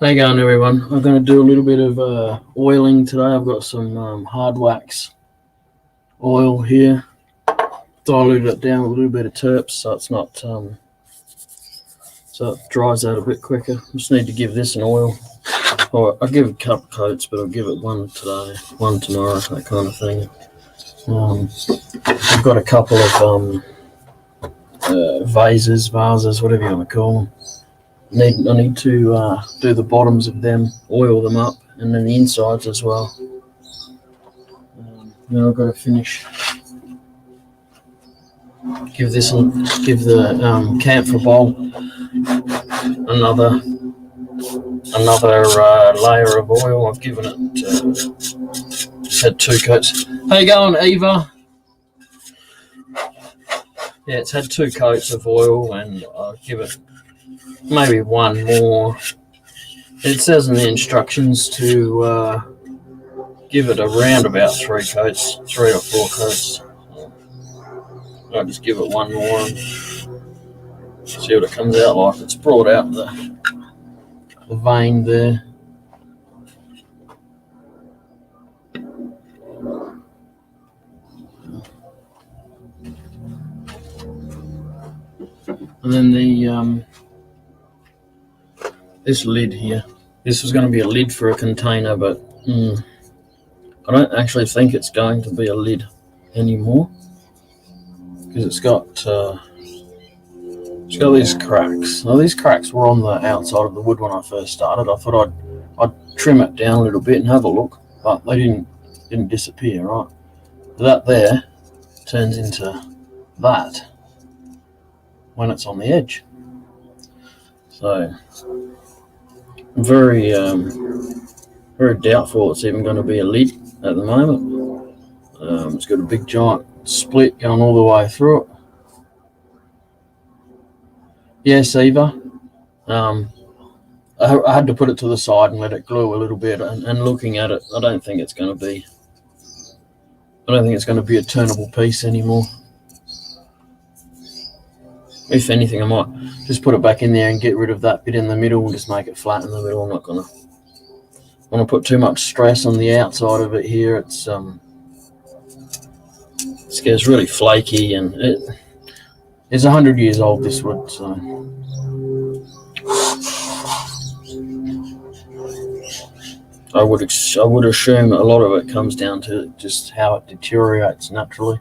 How you going, everyone? I'm going to do a little bit of oiling today. I've got some hard wax oil here. Dilute it down with a little bit of terps so it's not so it dries out a bit quicker. Just need to give this an oil. I'll give it a couple coats, but I'll give it one today, one tomorrow, that kind of thing. I've got a couple of vases, whatever you want to call them. I need to do the bottoms of them, oil them up, and then the insides as well. Then I've got to finish. Give the camphor bowl another layer of oil. I've given it just had 2 coats. How you going, Eva? Yeah, it's had 2 coats of oil, and I'll give it maybe one more. It says in the instructions to give it around about 3 coats, 3 or 4 coats. I'll just give it one more and see what it comes out like. It's brought out the vein there. And then the this lid here. This was going to be a lid for a container, but I don't actually think it's going to be a lid anymore because it's got these cracks. Now these cracks were on the outside of the wood when I first started. I thought I'd trim it down a little bit and have a look, but they didn't disappear. Right, that there turns into that when it's on the edge. So I'm very doubtful it's even going to be a lid at the moment. It's got a big giant split going all the way through it. Yes, Eva. I had to put it to the side and let it glue a little bit. And looking at it, I don't think it's going to be a turnable piece anymore. If anything, I might just put it back in there and get rid of that bit in the middle and just make it flat in the middle. I'm not going to want to put too much stress on the outside of it here. It gets really flaky, and it's 100 years old, this wood. So I would assume a lot of it comes down to just how it deteriorates naturally.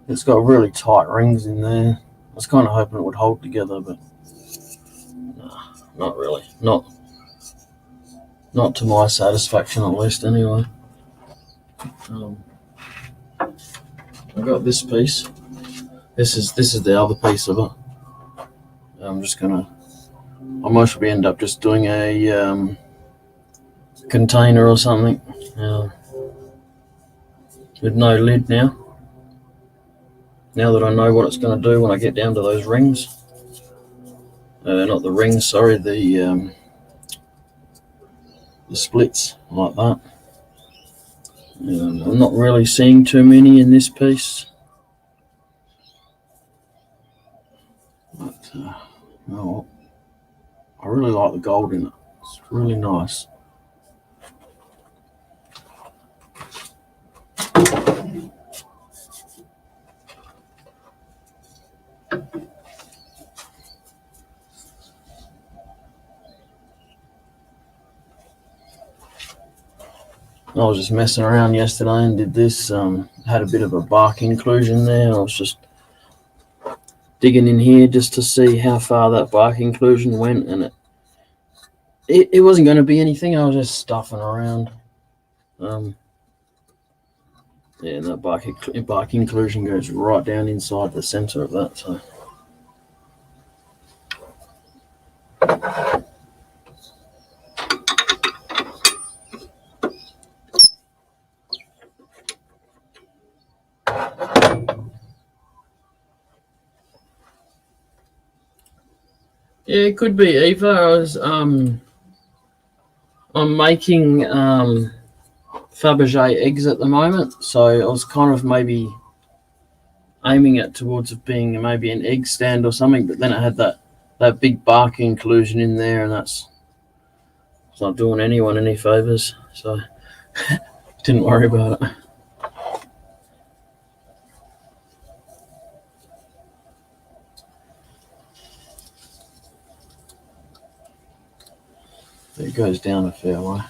It's got really tight rings in there. I was kind of hoping it would hold together, but no, not really. Not to my satisfaction, at least, anyway. I got this piece. This is the other piece of it. I might should end up just doing a container or something with no lid now. Now that I know what it's going to do when I get down to those rings. Not the rings, sorry, the splits like that. I'm not really seeing too many in this piece. But I really like the gold in it. It's really nice. I was just messing around yesterday and did this. Had a bit of a bark inclusion there. I was just digging in here just to see how far that bark inclusion went, and it wasn't going to be anything. I was just stuffing around. And that bark inclusion goes right down inside the center of that. So. Yeah, it could be, Eva. I'm making Fabergé eggs at the moment, so I was kind of maybe aiming it towards it being maybe an egg stand or something, but then it had that big bark inclusion in there, and that's It's not doing anyone any favors, so didn't worry about it. It goes down a fair way.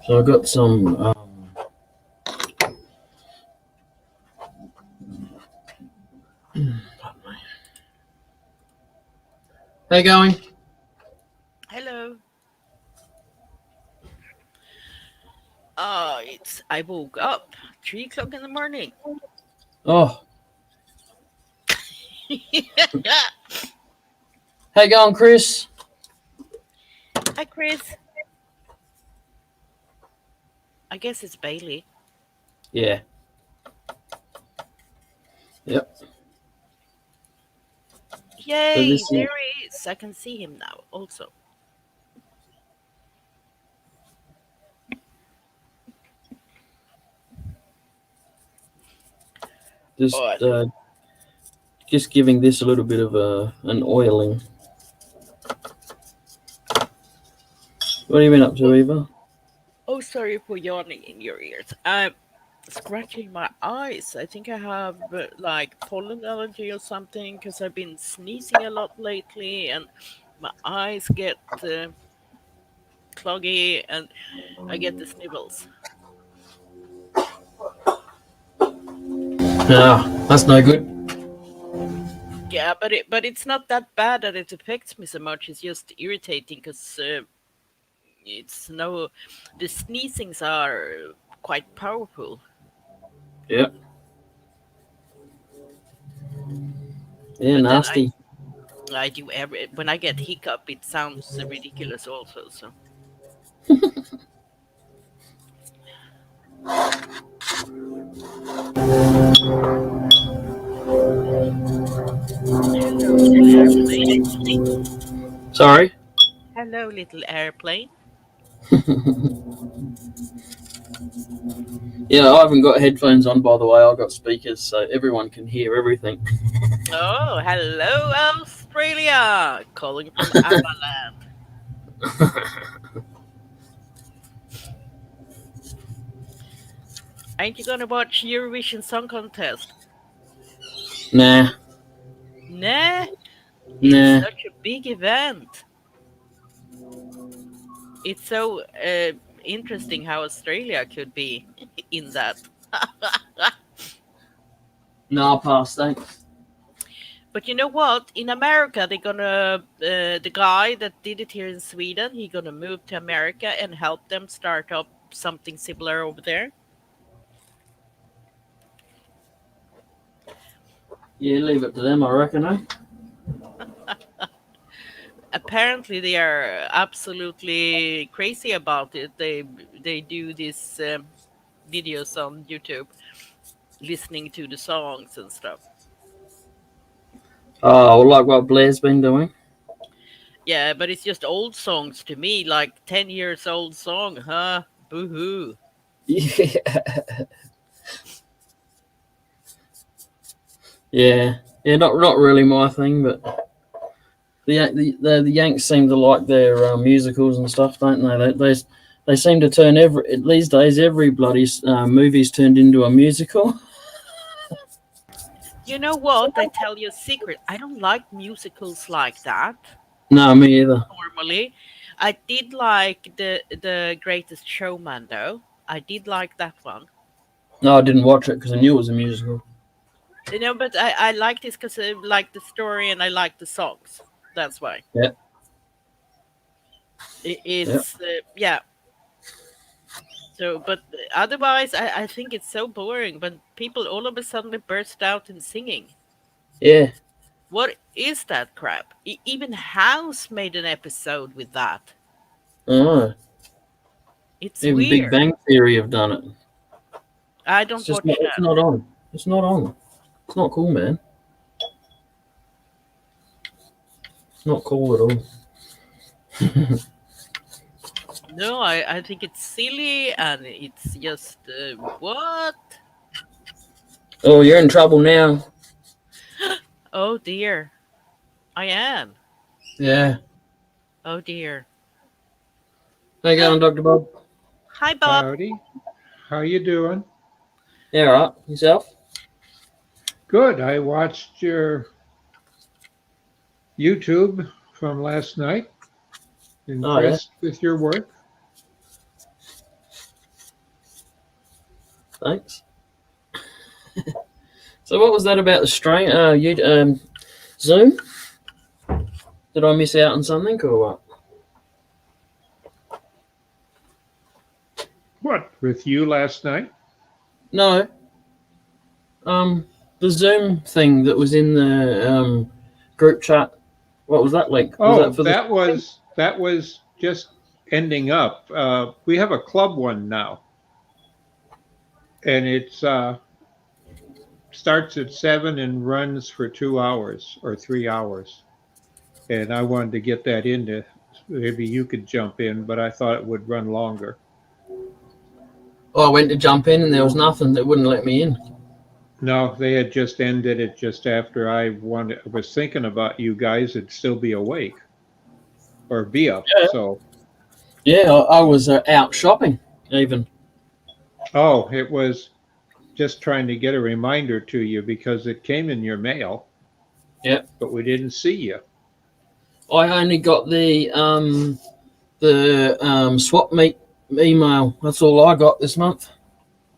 So I got some how you going? Hello. I woke up 3 o'clock in the morning. Oh, how you going, Chris? Hi, Chris. I guess it's Bailey. Yeah. Yep. So Yay, this is there he is. I can see him now also. just Oh, uh, just giving this a little bit of an oiling. What have you been up to, Eva? oh, sorry for yawning in your ears. I'm scratching my eyes. I think I have like pollen allergy or something because I've been sneezing a lot lately and my eyes get cloggy and I get the snivels. No, that's no good. Yeah, but it's not that bad that it affects me so much. It's just irritating because it's no the sneezings are quite powerful. Yep. Yeah, But then nasty. I do every when I get hiccup, it sounds ridiculous also. So hello, little airplane. Sorry. Hello, little airplane. Yeah, I haven't got headphones on, by the way. I've got speakers, so everyone can hear everything. Oh, hello, Australia, calling from Avaland. Ain't you gonna watch Eurovision Song Contest? Nah, Nah, it's nah. such a big event. It's so interesting how Australia could be in that. Nah, pass, thanks. But you know what? In America, they're gonna the guy that did it here in Sweden, he gonna move to America and help them start up something similar over there. Yeah, leave it to them, I reckon, eh? Apparently, they are absolutely crazy about it. They do these videos on YouTube, listening to the songs and stuff. Oh, like what Blair's been doing. Yeah, but it's just old songs to me, like 10 years old song, huh? Boo hoo. Yeah, yeah, yeah. Not really my thing, but the Yanks seem to like their musicals and stuff, don't they? They seem to turn every these days every bloody movie's turned into a musical. You know what? I tell you a secret. I don't like musicals like that No, me either. normally. I did like the Greatest Showman though. I did like that one. No, I didn't watch it because I knew it was a musical. You know, but I like this because I like the story and I like the songs. That's why. Yeah, yeah, It's yeah. So, but otherwise, I think it's so boring when people all of a sudden burst out in singing. yeah. What is that crap? Even House made an episode with that. Oh, It's even Big weird. Bang Theory have done it. I It's don't just not. watch It's that. not on. It's not on. It's not cool, man. It's not cool at all. No, I think it's silly and it's just what? Oh, you're in trouble now. Oh dear. I am. Yeah. Oh dear. How you going, Dr. Bob? Hi, Bob. Howdy. How you doing? Yeah, all right. Yourself? Good. I watched your YouTube from last night. Oh, yeah. Impressed with your work. Thanks. So what was that about the strain? Zoom? Did I miss out on something or what? What, with you last night? No. The Zoom thing that was in the group chat. What was that link? Was that Oh, for the? that was just ending up. We have a club one now, and it's starts at 7 and runs for 2 hours or 3 hours. And I wanted to get that into. Maybe you could jump in, but I thought it would run longer. Oh, I went to jump in and there was nothing that wouldn't let me in. No, they had just ended it just after I was thinking about you guys would still be awake or be up. Yeah. So, Yeah, I was out shopping even. oh, it was just trying to get a reminder to you because it came in your mail. Yep. But we didn't see you. I only got the swap meet email. That's all I got this month.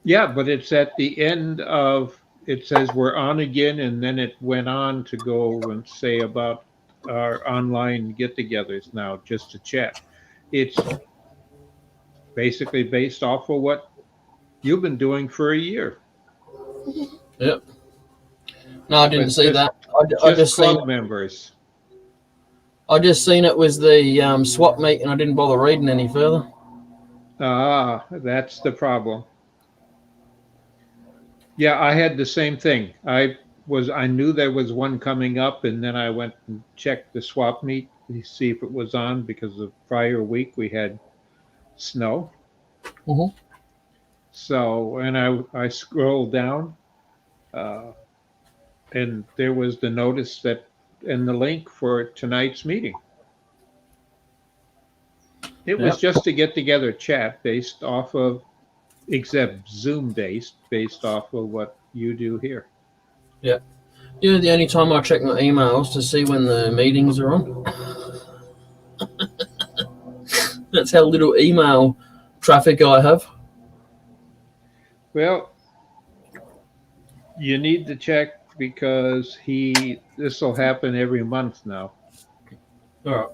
Yeah, but it's at the end of it says we're on again, and then it went on to go and say about our online get-togethers now, just to chat. It's basically based off of what you've been doing for a year. Yep. No, I didn't But see just- that. I Just just seen. club members. I just seen it was the swap meet, and I didn't bother reading any further. Ah, that's the problem. Yeah, I had the same thing. I knew there was one coming up, and then I went and checked the swap meet to see if it was on because the prior week we had snow. Mhm. So, and I scrolled down, uh, and there was the notice that and the link for tonight's meeting. It was Yep. just to get together chat based off of, except Zoom based off of what you do here. Yeah, the only time I check my emails to see when the meetings are on. That's how little email traffic I have. Well, you need to check because this will happen every month now. All right.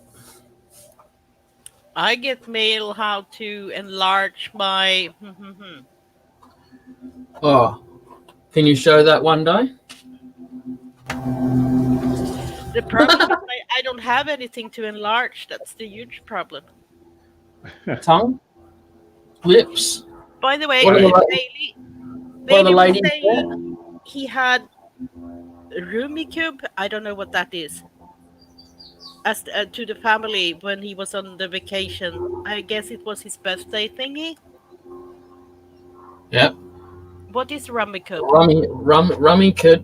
I get mail how to enlarge my. Oh, can you show that one day? The problem is I don't have anything to enlarge. That's the huge problem. Tongue, lips. By the way, What are the Bailey what are the was ladies saying he had Rumicube. I don't know what that is. As to the family when he was on the vacation. I guess it was his birthday thingy. Yep. What is Rumicube?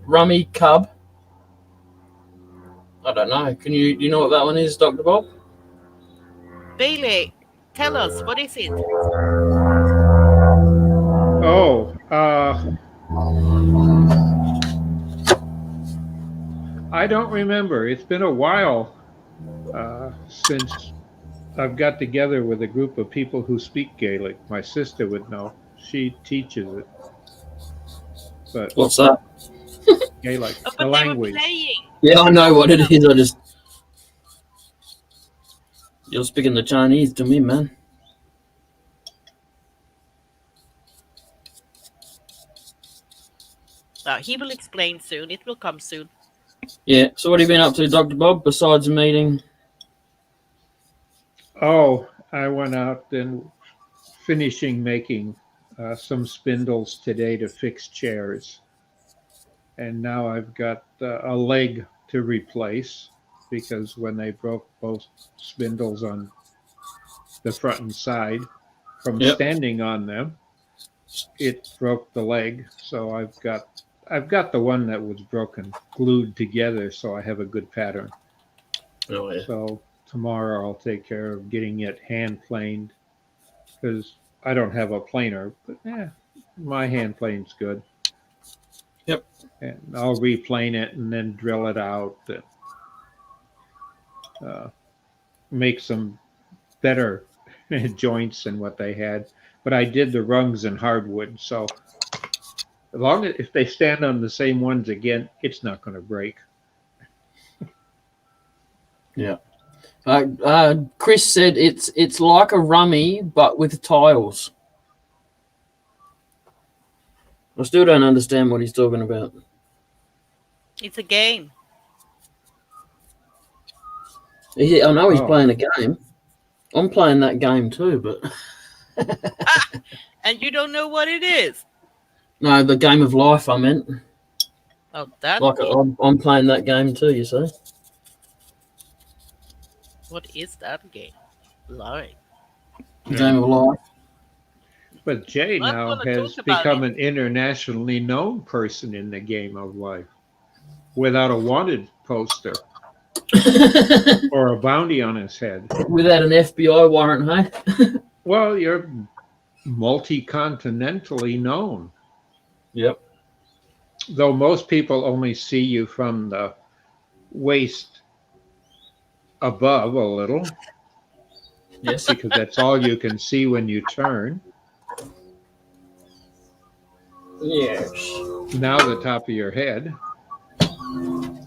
Rummy cub. I don't know. Do you know what that one is, Dr. Bob? Bailey, tell us, what is it? Oh, I don't remember. It's been a while since I've got together with a group of people who speak Gaelic. My sister would know. She teaches it. But What's that? Gaelic, Oh, the but they were language. playing. Yeah, I know what it is. You're speaking the Chinese to me, man. He will explain soon. It will come soon. Yeah. So what have you been up to, Dr. Bob, besides the meeting? Oh, I went out and finishing making some spindles today to fix chairs. And now I've got a leg to replace because when they broke both spindles on the front and side from Yep. standing on them, it broke the leg. So I've got the one that was broken, glued together, so I have a good pattern. Oh yeah. So tomorrow I'll take care of getting it hand planed because I don't have a planer, but my hand plane's good. Yep. And I'll replane it and then drill it out and make some better joints than what they had. But I did the rungs in hardwood, so as long as if they stand on the same ones again, it's not going to break. Yeah. Chris said it's like a rummy but with tiles. I still don't understand what he's talking about. It's a game. I know he's Oh. playing a game. I'm playing that game too, but And you don't know what it is. no, the game of life. I meant Oh, that. like I'm playing that game too. You see? What is that game? Like. Game of life. But Jay Not now gonna has talk about become it. an internationally known person in the game of life without a wanted poster or a bounty on his head. Without an FBI warrant, hey? Well, you're multi-continentally known, Yep. though most people only see you from the waist above a little Yes. because that's all you can see when you turn. Yes. Now the top of your head.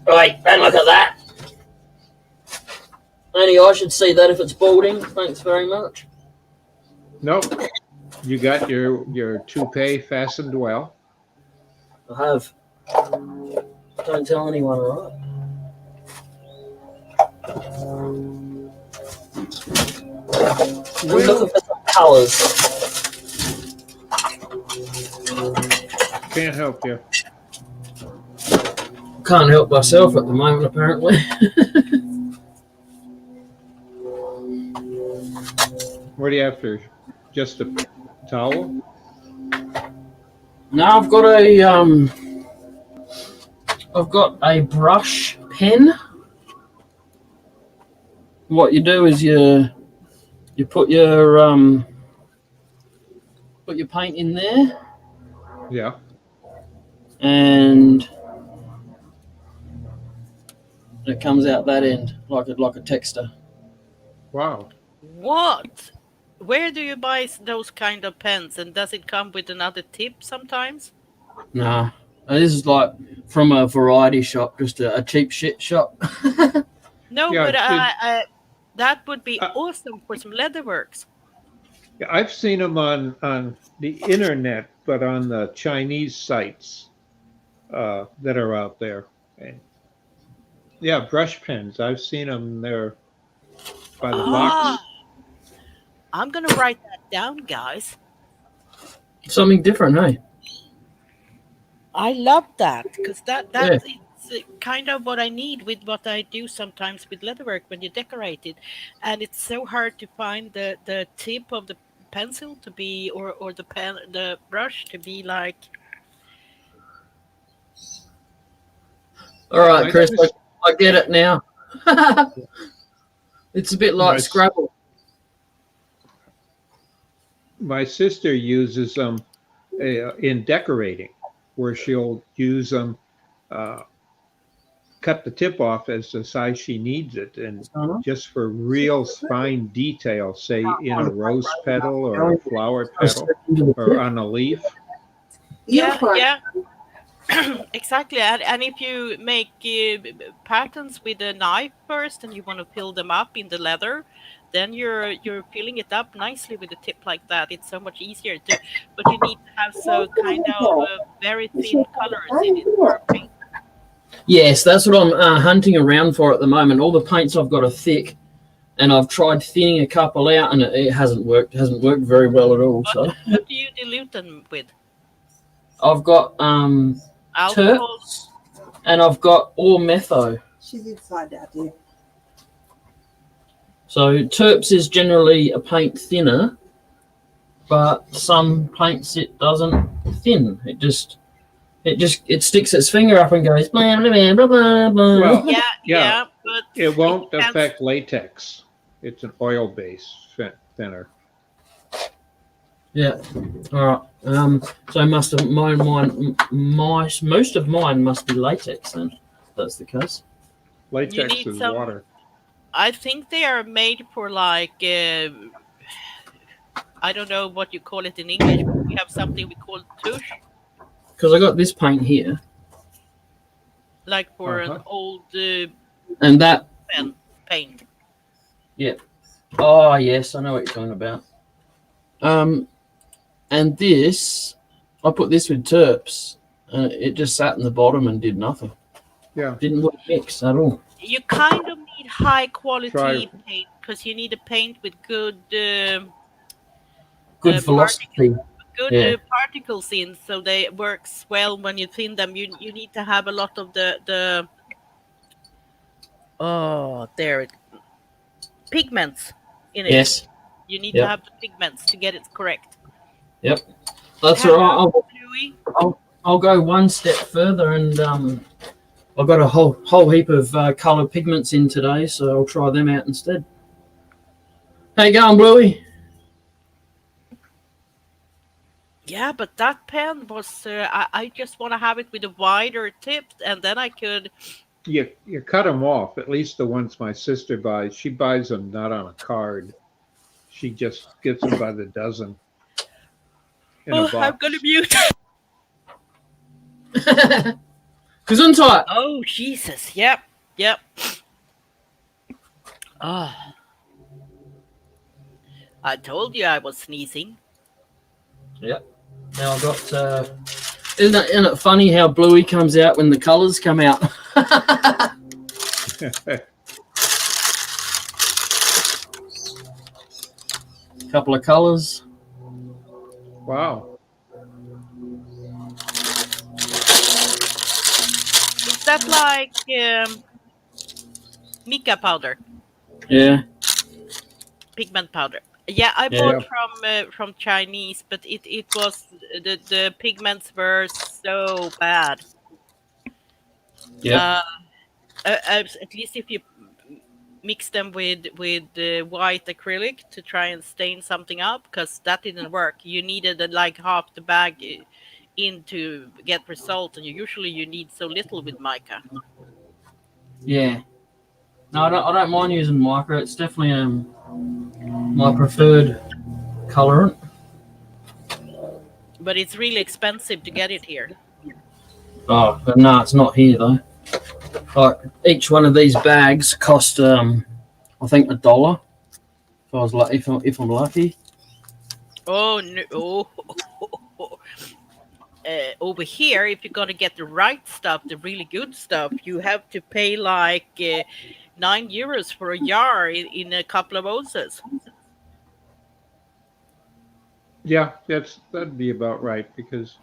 Right, and look at that. Only I should see that if it's balding. Thanks very much. Nope. You got your toupee fastened well. I have. Don't tell anyone, all right? I'm looking for some colours. Can't help you. Can't help myself at the moment, apparently. What are you after? Just a towel? Now I've got a brush pen. What you do is you put your paint in there, Yeah. and it comes out that end like a texture. Wow. What? Where do you buy those kind of pens? And does it come with another tip sometimes? Nah, this is like from a variety shop, just a cheap shit shop. No, Yeah, but that would be Uh, awesome for some leatherworks. Yeah, I've seen them on the internet, but on the Chinese sites that are out there. And yeah, brush pens. I've seen them there by the box. I'm gonna write that down, guys. Something different, hey? I love that because Yeah. that's kind of what I need with what I do sometimes with leatherwork when you decorate it, and it's so hard to find the tip of the pencil to be or the brush to be like. All right, My Chris, sis- I get it now. It's a bit like Nice. Scrabble. My sister uses them in decorating, where she'll use them, cut the tip off as the size she needs it, and just for real fine detail, say in a rose petal or a flower petal or on a leaf. Yeah. Exactly, and if you make patterns with a knife first and you want to fill them up in the leather, then you're filling it up nicely with a tip like that. It's so much easier to, but you need to have so kind of very thin colors in it for paint. Yes, that's what I'm hunting around for at the moment. All the paints I've got are thick, and I've tried thinning a couple out, and it hasn't worked. It hasn't worked very well at all. So What do you dilute them with? I've got Alcohol? Terps, and I've got Ormetho. She's inside out there. So Terps is generally a paint thinner, but some paints it doesn't thin. It just it sticks its finger up and goes blah blah blah blah blah. blah. Well, Yeah, Yeah. but it won't depends. affect latex. It's an oil-based thinner. Yeah. All right. So most of mine must be latex then. If that's the case. Latex need is some- water. I think they are made for like I don't know what you call it in English. But we have something we call tush, Because I got this paint here, like for an Uh-huh. old and that. pen paint. Oh yes, I know what you're talking about. And this, I put this with Terps, and it just sat in the bottom and did nothing. Yeah. Didn't work mix at all. You kind of need high quality Try- paint because you need a paint with good Good Uh, velocity. Yeah. particles in, so they works well when you thin them. You need to have a lot of the pigments in it. Yes, You need Yep. to have the pigments to get it correct. that's Hello, all right. Louis. I'll go one step further, and I've got a whole heap of color pigments in today, so I'll try them out instead. How you going, Bluey? Yeah, but that pen was. I just want to have it with a wider tip, and then I could. You cut them off. At least the ones my sister buys. She buys them not on a card. She just gets them by the dozen. In a Oh, box. I'm gonna mute. Gesundheit. Oh Jesus! Yep. Ah. I told you I was sneezing. Now I've got. Isn't it funny how Bluey comes out when the colours come out? Couple of colours. Wow. Is that like mica powder, Yeah. pigment powder? Yeah, I Yeah. bought from Chinese, but it was the pigments were so bad. Yeah. At least if you mix them with white acrylic to try and stain something up, because that didn't work. You needed like half the bag in to get result, and usually you need so little with mica. Yeah. No, I don't mind using mica. It's definitely my preferred colorant. But it's really expensive to get it here. Oh, but no, it's not here though. Like each one of these bags cost, I think $1. If I was like, if I'm lucky. Oh no! Oh. Over here, if you're gonna get the right stuff, the really good stuff, you have to pay like €9 for a jar in a couple of ounces. Yeah, that'd be about right, because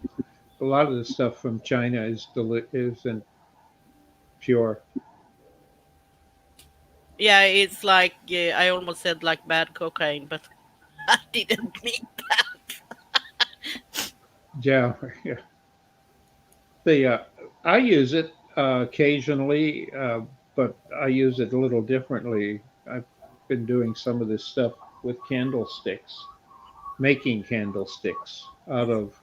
a lot of the stuff from China isn't pure. Yeah, it's like I almost said like bad cocaine, but I didn't mean that. Yeah, yeah. I use it occasionally, but I use it a little differently. I've been doing some of this stuff with candlesticks, making candlesticks out of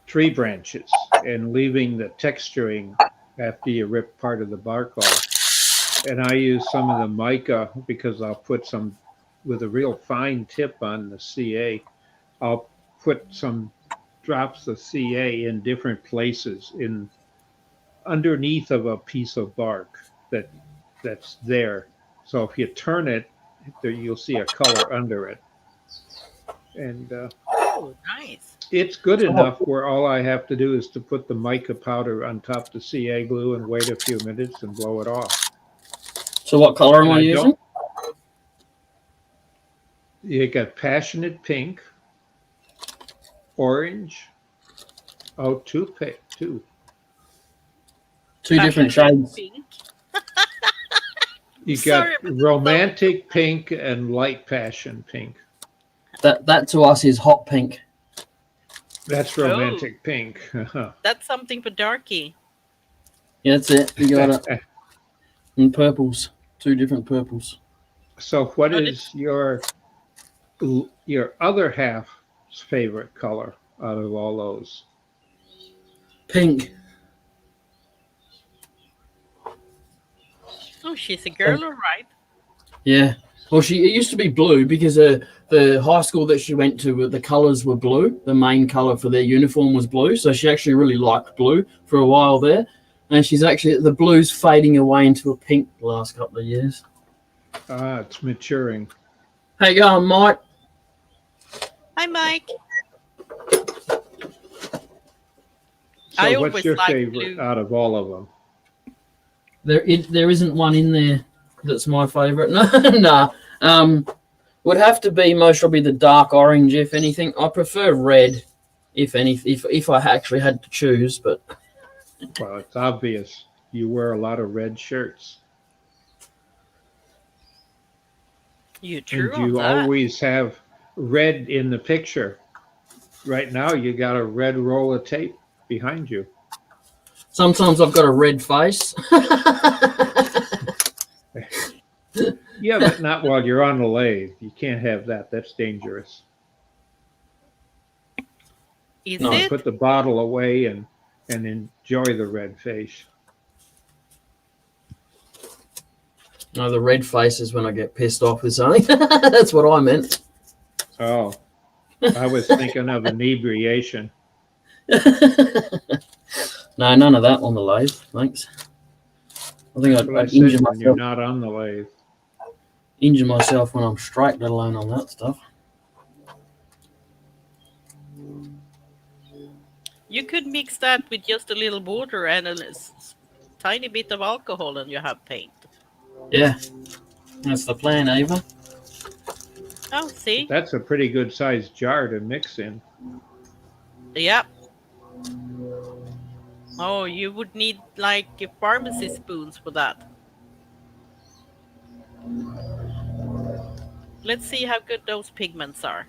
tree branches and leaving the texturing after you rip part of the bark off. And I use some of the mica because I'll put some with a real fine tip on the CA. I'll put some drops of CA in different places in underneath of a piece of bark that's there. So if you turn it, you'll see a color under it. And Oh, nice. it's good enough where all I have to do is to put the mica powder on top of the CA glue and wait a few minutes and blow it off. So what color am I I using? don't- You got passionate pink, orange, two. Two different Passion shades. pink. You got Sorry, but that's romantic pink and light passion pink. That to us is hot pink. That's romantic pink. That's something for Darky. Yeah, that's it. You got it. And purples. 2 different purples. So what is your other half's favorite color out of all those? Pink. Oh, she's a girl, all right. Yeah. Well, it used to be blue because the high school that she went to, the colours were blue. The main colour for their uniform was blue. So she actually really liked blue for a while there. And the blue's fading away into a pink the last couple of years. Ah, it's maturing. How you going, Mike? Hi, Mike. So what's your favorite blue out of all of them? There isn't one in there that's my favourite. No, nah. Would have to be most probably the dark orange, if anything. I prefer red, if I actually had to choose. But Well, it's obvious you wear a lot of red shirts. You true And on you that. always have red in the picture. Right now, you got a red roll of tape behind you. sometimes I've got a red face. Yeah, but not while you're on the lathe. You can't have that. That's dangerous. Is No, it? Put the bottle away and enjoy the red face. No, the red face is when I get pissed off with something. That's what I meant. Oh, I was thinking of inebriation. No, none of that on the lathe. Thanks. I think That's what I I'd injure said when you're myself. not on the lathe. Injure myself when I'm straight, let alone on that stuff. You could mix that with just a little water and tiny bit of alcohol, and you have paint. Yeah, that's the plan, Ava. Oh, see? That's a pretty good sized jar to mix in. Yep. Oh, you would need like pharmacy spoons for that. Let's see how good those pigments are.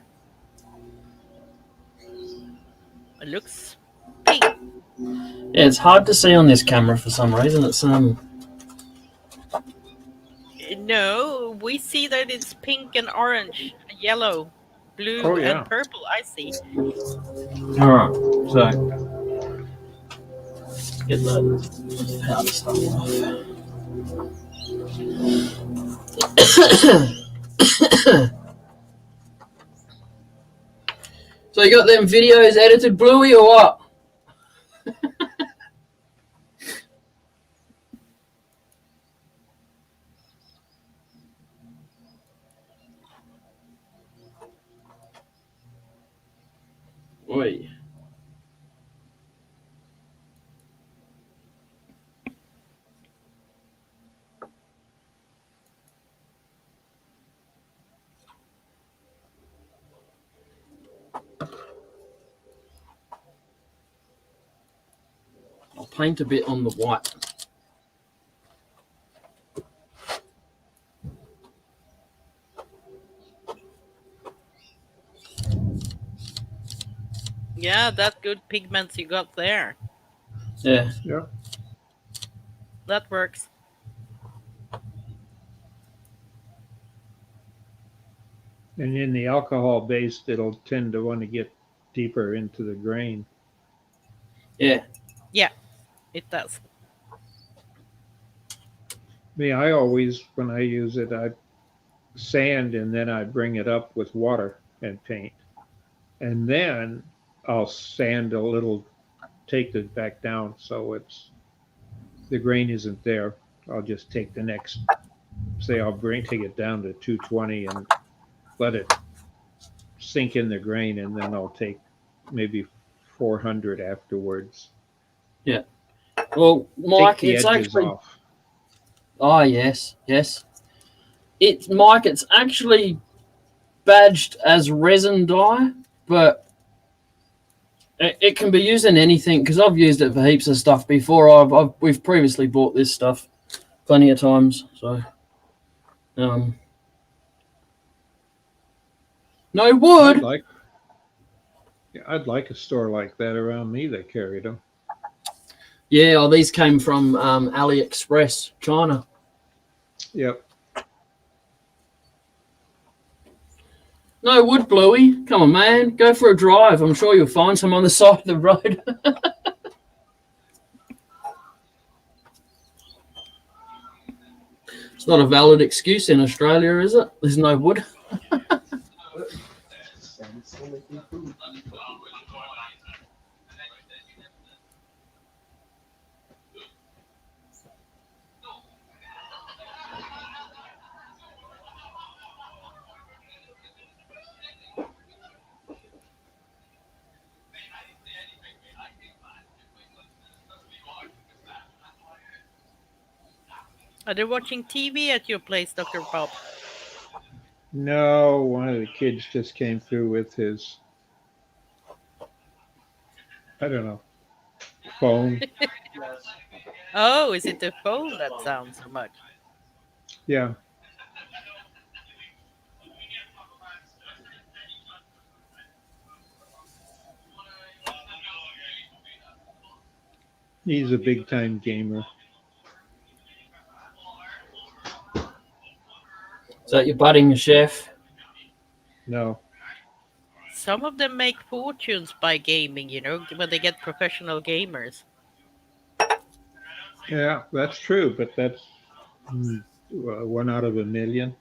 It looks pink. Yeah, it's hard to see on this camera for some reason. It's No, we see that it's pink and orange, yellow, blue, Oh, yeah. and purple. I see. all right. So get that powder stuff off. So you got them videos edited, Bluey, or what? Oi. I'll paint a bit on the white. Yeah, that's good pigments you got there. Yeah. Yeah. That works. And in the alcohol based, it'll tend to want to get deeper into the grain. Yeah. Yeah, it does. Me, I always, when I use it, I sand and then I bring it up with water and paint. And then I'll sand a little, take it back down so the grain isn't there. I'll just take the next, say I'll take it down to 220 and let it sink in the grain, and then I'll take maybe 400 afterwards. Yeah. Well, Mike, Take the it's edges actually. off. Oh yes, yes. It's Mike. It's actually badged as resin dye, but it can be used in anything because I've used it for heaps of stuff before. We've previously bought this stuff plenty of times. So, no wood. Yeah, I'd like a store like that around me that carried them. Yeah, oh, these came from AliExpress, China. Yep. No wood, Bluey. Come on, man. Go for a drive. I'm sure you'll find some on the side of the road. It's not a valid excuse in Australia, is it? There's no wood. Are they watching TV at your place, Dr. Bob? No, one of the kids just came through with his, I don't know, phone. Oh, is it the phone that sounds so much? Yeah. He's a big time gamer. Is that your budding chef? No. Some of them make fortunes by gaming, you know, when they get professional gamers. Yeah, that's true, but that's 1 out of a million.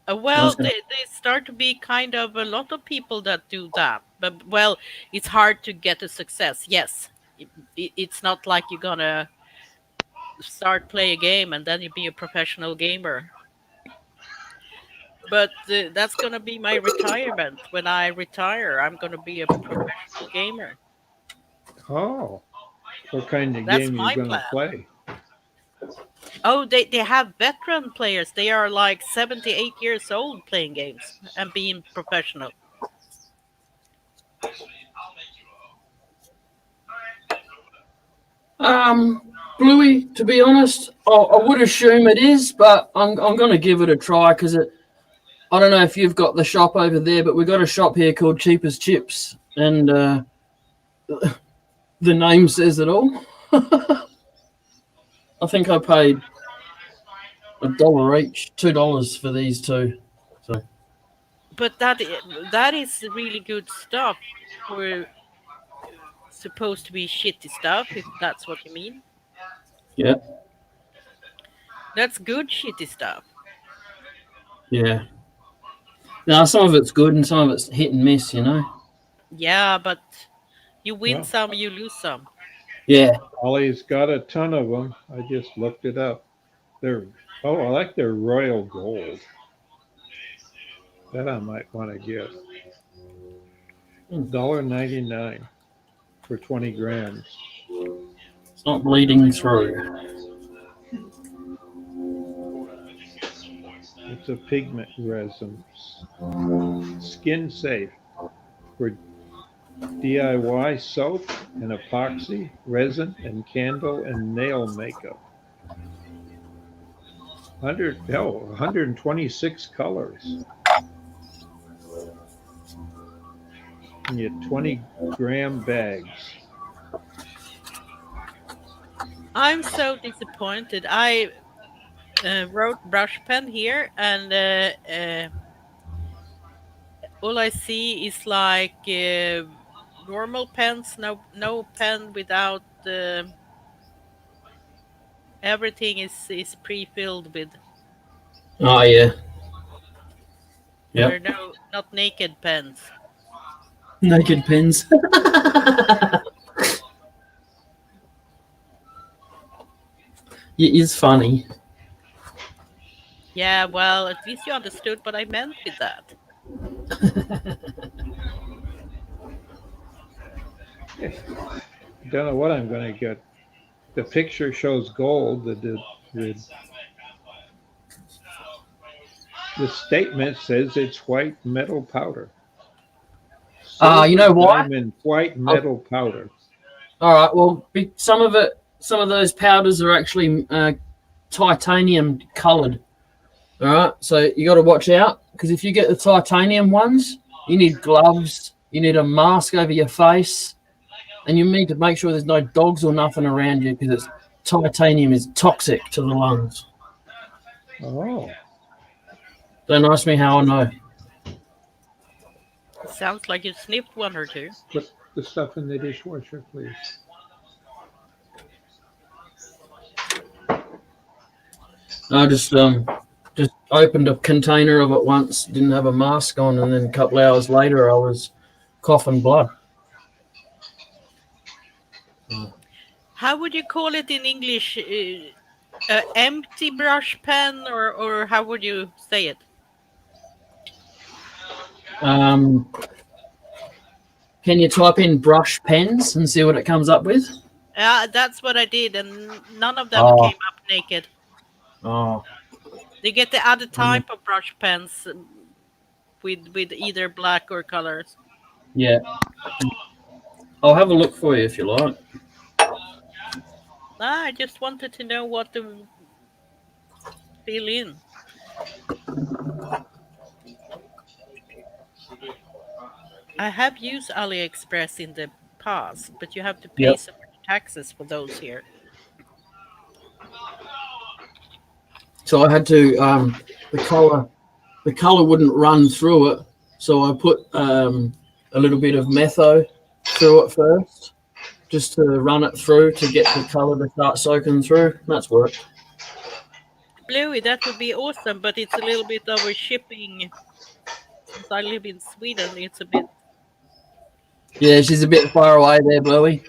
Well, gonna- they start to be kind of a lot of people that do that. But, well, it's hard to get a success. Yes. It's not like you're going to start play a game and then you be a professional gamer. But that's going to be my retirement. When I retire, I'm going to be a professional gamer. Oh, what kind of That's game my you going to plan. play? Oh, they have veteran players. They are like 78 years old playing games and being professional. Bluey, to be honest, I would assume it is, but I'm going to give it a try because I don't know if you've got the shop over there, but we've got a shop here called Cheap as Chips, and the name says it all. I think I paid $1 each, $2 for these two. So But that is really good stuff for supposed to be shitty stuff, if that's what you mean. yeah, That's good shitty stuff. yeah. Now some of it's good and some of it's hit and miss, you know. Yeah, but you win Well. some, you lose some. Yeah, Ollie's got a ton of them. I just looked it up. I like their royal gold. That I might want to get. $1.99 for 20 grams. it's not bleeding through. It's a pigment resin. Skin safe for DIY soap and epoxy, resin, and candle and nail makeup. 126 colors. And you 20-gram bags. I'm so disappointed. I wrote brush pen here, and all I see is like normal pens, no pen without everything is pre-filled with. Oh yeah, There yep. are not naked pens. Naked pins. It is funny. Yeah, well, at least you understood what I meant with that. Don't know what I'm going to get. The picture shows gold. The statement says it's white metal powder. You know why? Diamond white metal powder. All right. Well, some of those powders are actually titanium colored. All right. So you got to watch out because if you get the titanium ones, You need gloves. You need a mask over your face. And you need to make sure there's no dogs or nothing around you because titanium is toxic to the lungs. Oh, Don't ask me how I know. Sounds like you sniffed one or two. put the stuff in the dishwasher, please. I just opened a container of it once, didn't have a mask on, and then a couple of hours later I was coughing blood. How would you call it in English? Empty brush pen, or how would you say it? Can you type in brush pens and see what it comes up with? That's what I did, and none of them Oh. came up naked. Oh, They get the other type of brush pens with either black or colors. yeah. I'll have a look for you if you like. I just wanted to know what to fill in. I have used AliExpress in the past, but you have to pay Yep. some taxes for those here. So I had to the color wouldn't run through it, so I put a little bit of metho through it first, just to run it through to get the color to start soaking through. That's worked. Bluey, that would be awesome, but it's a little bit over shipping. Since I live in Sweden, it's a bit. Yeah, she's a bit far away there, Bluey.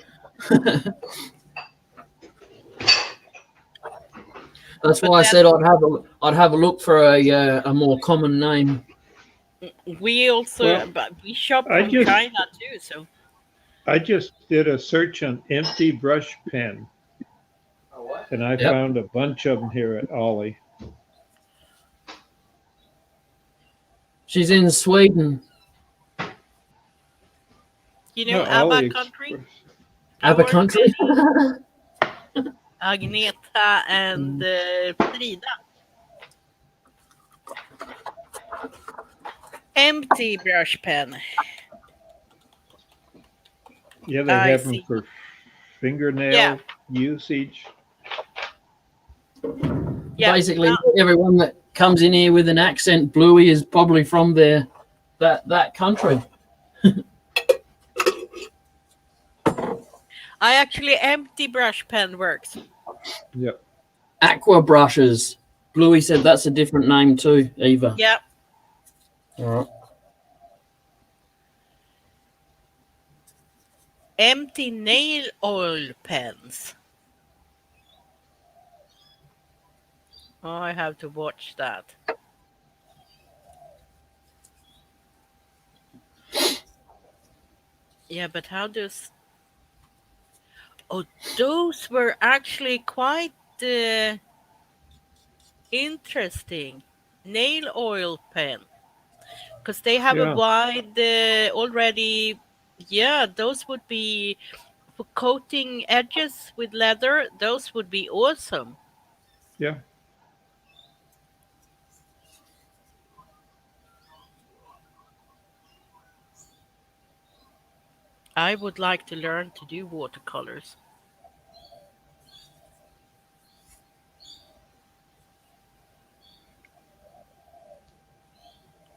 That's why I said I'd have a look for a more common name. We also, Well, but we shop I from just- China too. So I just did a search on empty brush pen, and I Yep. found a bunch of them here at Ollie. She's in Sweden. you know, No, ABBA country, AliExpress. ABBA country. Agneta and Frida. Empty brush pen. Yeah, they I have them see. for fingernail Yeah. usage. Yeah, Basically, now- everyone that comes in here with an accent, Bluey, is probably from that country. I actually empty brush pen works. Yep. Aqua brushes. Bluey said that's a different name too, Eva. Yeah. All right. Empty nail oil pens. Oh, I have to watch that. Yeah, but how does... Oh, those were actually quite interesting. Nail oil pen. Because they have Yeah. a wide already... Yeah, those would be... For coating edges with leather, those would be awesome. Yeah. I would like to learn to do watercolors.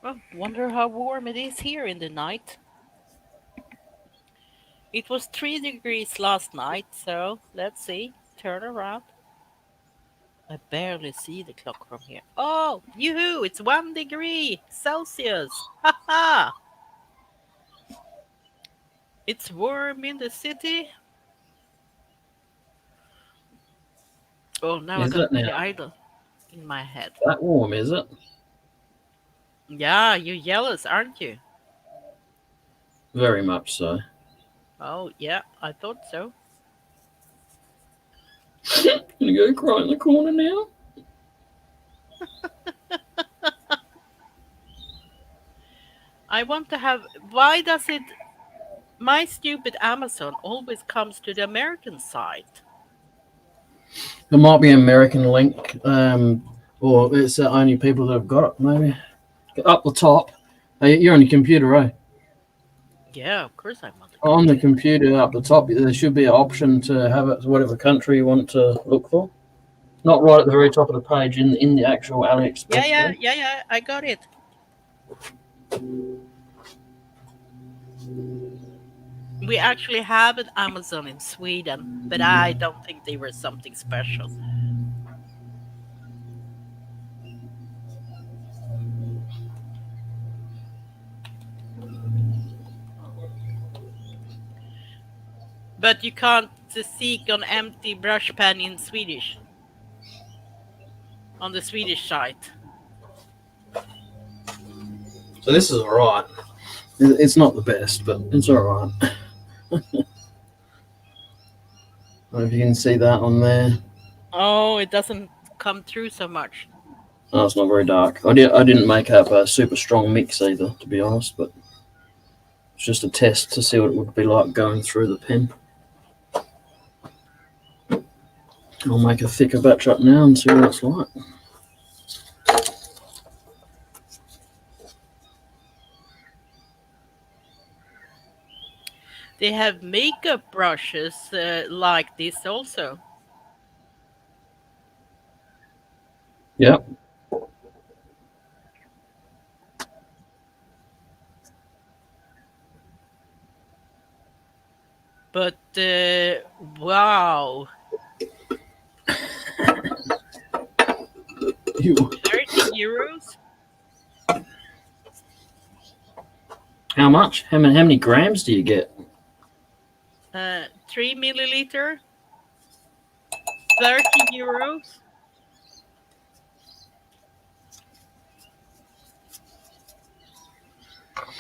Well, wonder how warm it is here in the night. It was 3 degrees last night, so let's see. Turn around. I barely see the clock from here. Oh, yoo-hoo! It's 1 degree Celsius. Ha ha! It's warm in the city. Oh, now Is I got it now? the idol in my head. That warm, is it? Yeah, you're jealous, aren't you? Very much so. Oh, yeah, I thought so. Gonna go cry in the corner now. I want to have. Why does it. My stupid Amazon always comes to the American site. There might be an American link, or it's only people that have got it, maybe. Up the top, Hey, you're on your computer, right? Yeah, of course I'm on the On the computer. computer up the top, there should be an option to have it whatever country you want to look for. Not right at the very top of the page in the actual AliExpress thing. Yeah. I got it. We actually have an Amazon in Sweden, but I don't think they were something special. But you can't seek on empty brush pen in Swedish on the Swedish site. So this is alright. It's not the best, but it's alright. I don't know if you can see that on there. Oh, it doesn't come through so much. No, it's not very dark. I didn't make up a super strong mix either, to be honest, but it's just a test to see what it would be like going through the pen. I'll make a thicker batch up now and see what it's like. They have makeup brushes like this also. Yep. But wow, You. 30 euros? How much? How many grams do you get? 3 milliliter, 30 euros.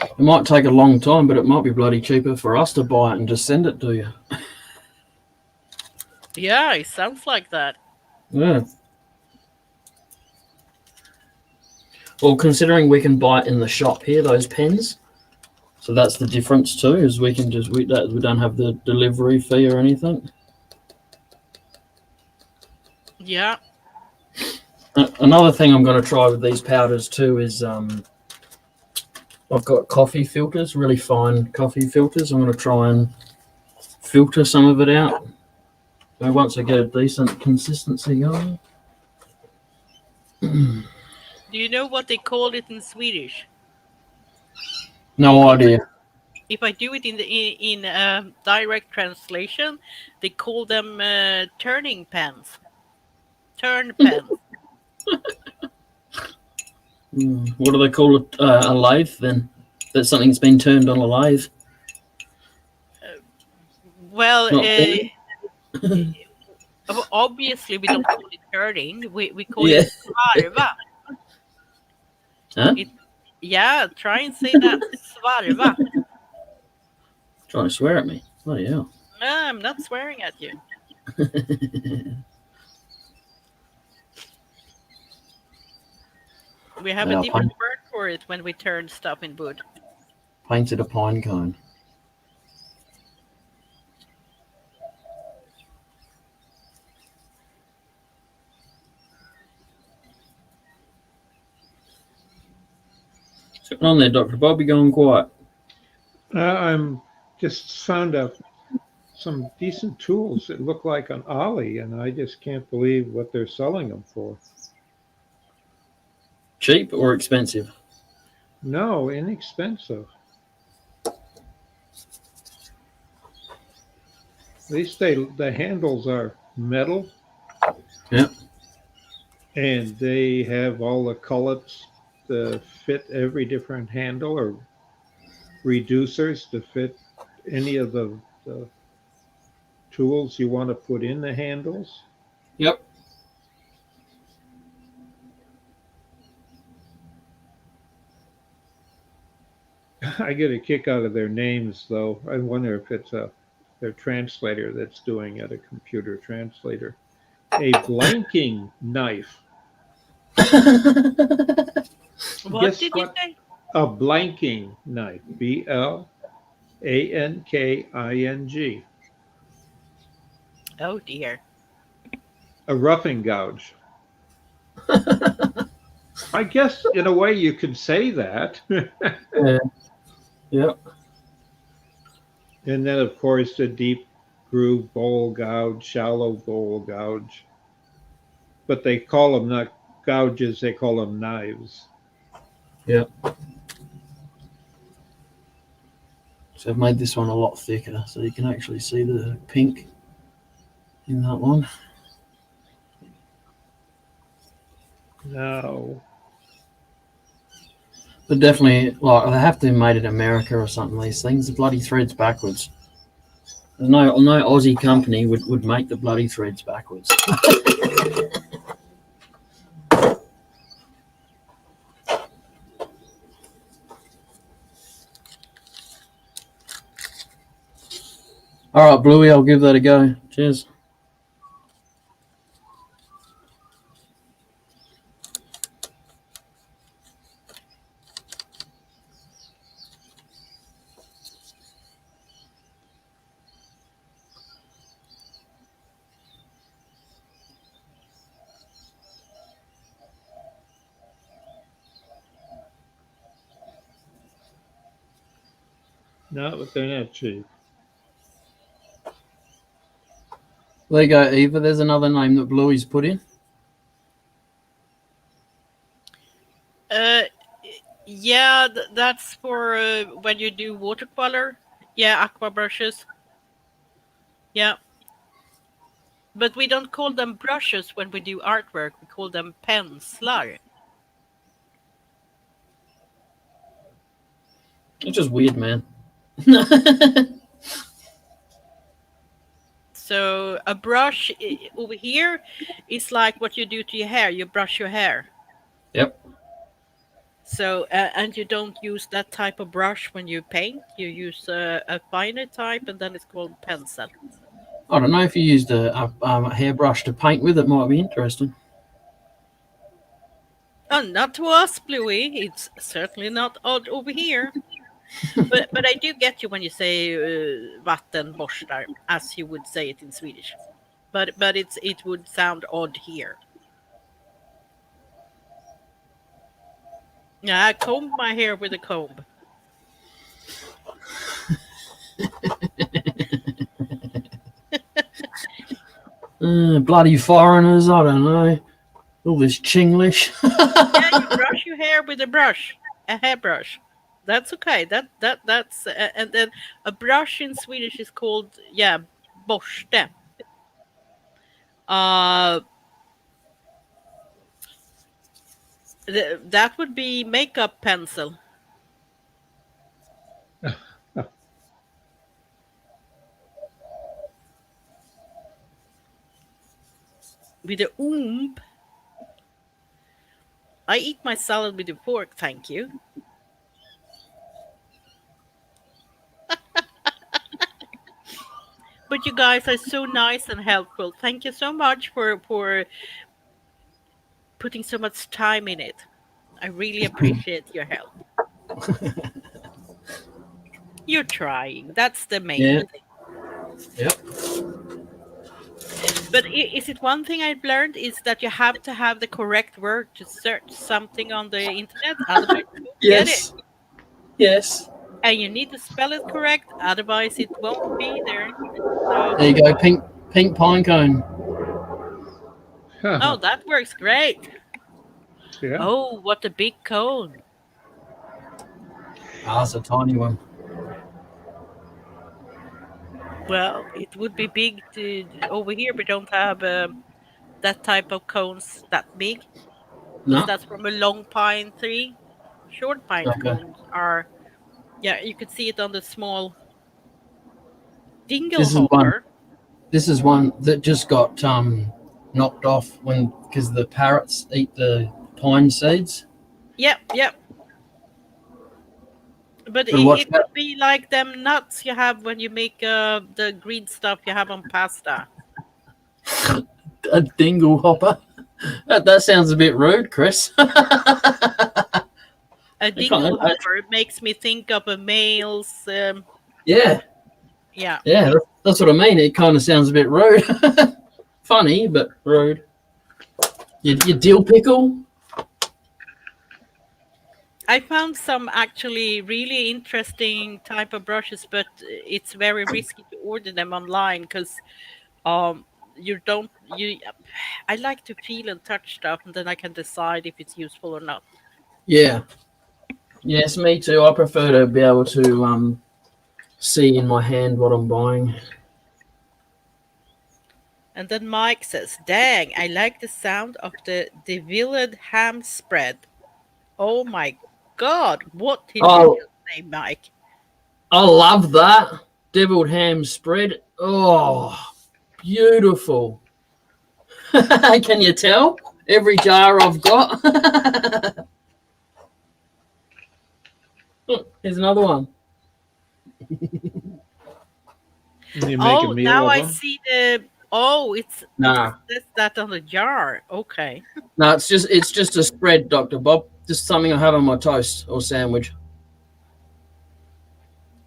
It might take a long time, but it might be bloody cheaper for us to buy it and just send it to you. Yeah, it sounds like that. Yeah. Well, considering we can buy it in the shop here, those pens, so that's the difference too. Is we can just we don't have the delivery fee or anything. Yeah. Another thing I'm going to try with these powders too is I've got coffee filters, really fine coffee filters. I'm going to try and filter some of it out. So once I get a decent consistency going. Do you know what they call it in Swedish? No idea. If I do it in direct translation, they call them turning pens. Turn pens. What do they call it? A lathe then? That something's been turned on a lathe? Well, Not really. obviously we don't call it turning. We call Yeah. it svarva. Huh? Yeah, try and say that. Svarva. Trying to swear at me. Bloody hell. No, I'm not swearing at you. We have Yeah, a different word for it when we turn stuff in wood. Painted a pine cone. What's going on there, Dr. Bob? You're going quiet. I'm just found some decent tools that look like an ollie, and I just can't believe what they're selling them for. Cheap or expensive? No, inexpensive. At least the handles are metal. Yep. And they have all the cullets to fit every different handle, or reducers to fit any of the tools you want to put in the handles. Yep. I get a kick out of their names, though. I wonder if it's their translator that's doing it, a computer translator. A blanking knife. What Guess did what? you say? A blanking knife. BLANKING. Oh dear. A roughing gouge. I guess in a way you could say that. Yeah. Yep. And then, of course, the deep groove bowl gouge, shallow bowl gouge. But they call them not gouges, they call them knives. Yep. So I've made this one a lot thicker, so you can actually see the pink in that one. Now, But definitely, like, they have to have made it in America or something. These things, the bloody threads backwards. There's no Aussie company would make the bloody threads backwards. All right, Bluey, I'll give that a go. Cheers. not but they're not cheap. There you go, Eva. There's another name that Bluey's put in. Yeah, that's for when you do watercolor. Yeah, aqua brushes. Yeah. But we don't call them brushes when we do artwork. We call them penslar. It's just weird, man. So a brush over here is like what you do to your hair. You brush your hair. Yep. So and you don't use that type of brush when you paint. You use a finer type, and then it's called pencil. I don't know if you used a hairbrush to paint with. It might be interesting. Oh, not to us, Bluey. It's certainly not odd over here. but I do get you when you say vattenborstar, as you would say it in Swedish. But it would sound odd here. Yeah, I comb my hair with a comb. Bloody foreigners, I don't know. All this Chinglish. Yeah, you brush your hair with a brush, a hairbrush. That's okay. That's and then a brush in Swedish is called borste. That would be makeup pencil. With the oomp. I eat my salad with a fork, thank you. But you guys are so nice and helpful. Thank you so much for putting so much time in it. I really appreciate your help. You're trying. That's the main thing. Yep. But is it one thing I've learned is that you have to have the correct word to search something on the internet. Otherwise you won't get it. Yes. And you need to spell it correct, otherwise it won't be there. So, There you go, pink pine cone. oh, that works great. Yeah. Oh, what a big cone. Ah, it's a tiny one. Well, it would be big over here. We don't have that type of cones that big. No. That's from a long pine tree. Short pine cones are, you could see it on the small dingle hopper. This is one that just got knocked off because the parrots eat the pine seeds. Yep. But it would be like them nuts you have when you make the green stuff you have on pasta. A dingle hopper? That sounds a bit rude, Chris. A dingle hopper makes me think of a male's... Yeah, that's what I mean. It kind of sounds a bit rude. Funny, but rude. Your dill pickle? I found some actually really interesting type of brushes, but it's very risky to order them online because you don't you. I like to feel and touch stuff, and then I can decide if it's useful or not. Yeah. Yes, me too. I prefer to be able to see in my hand what I'm buying. And then Mike says, "Dang, I like the sound of the devilled ham spread." Oh my God, what did you Oh, just say, Mike? I love that deviled ham spread. Oh, beautiful. Can you tell? Every jar I've got. Here's another one. You make a Oh, meal now of I them? see the. Oh, it Nah, says that on the jar. Okay. no, it's just a spread, Dr. Bob. Just something I have on my toast or sandwich.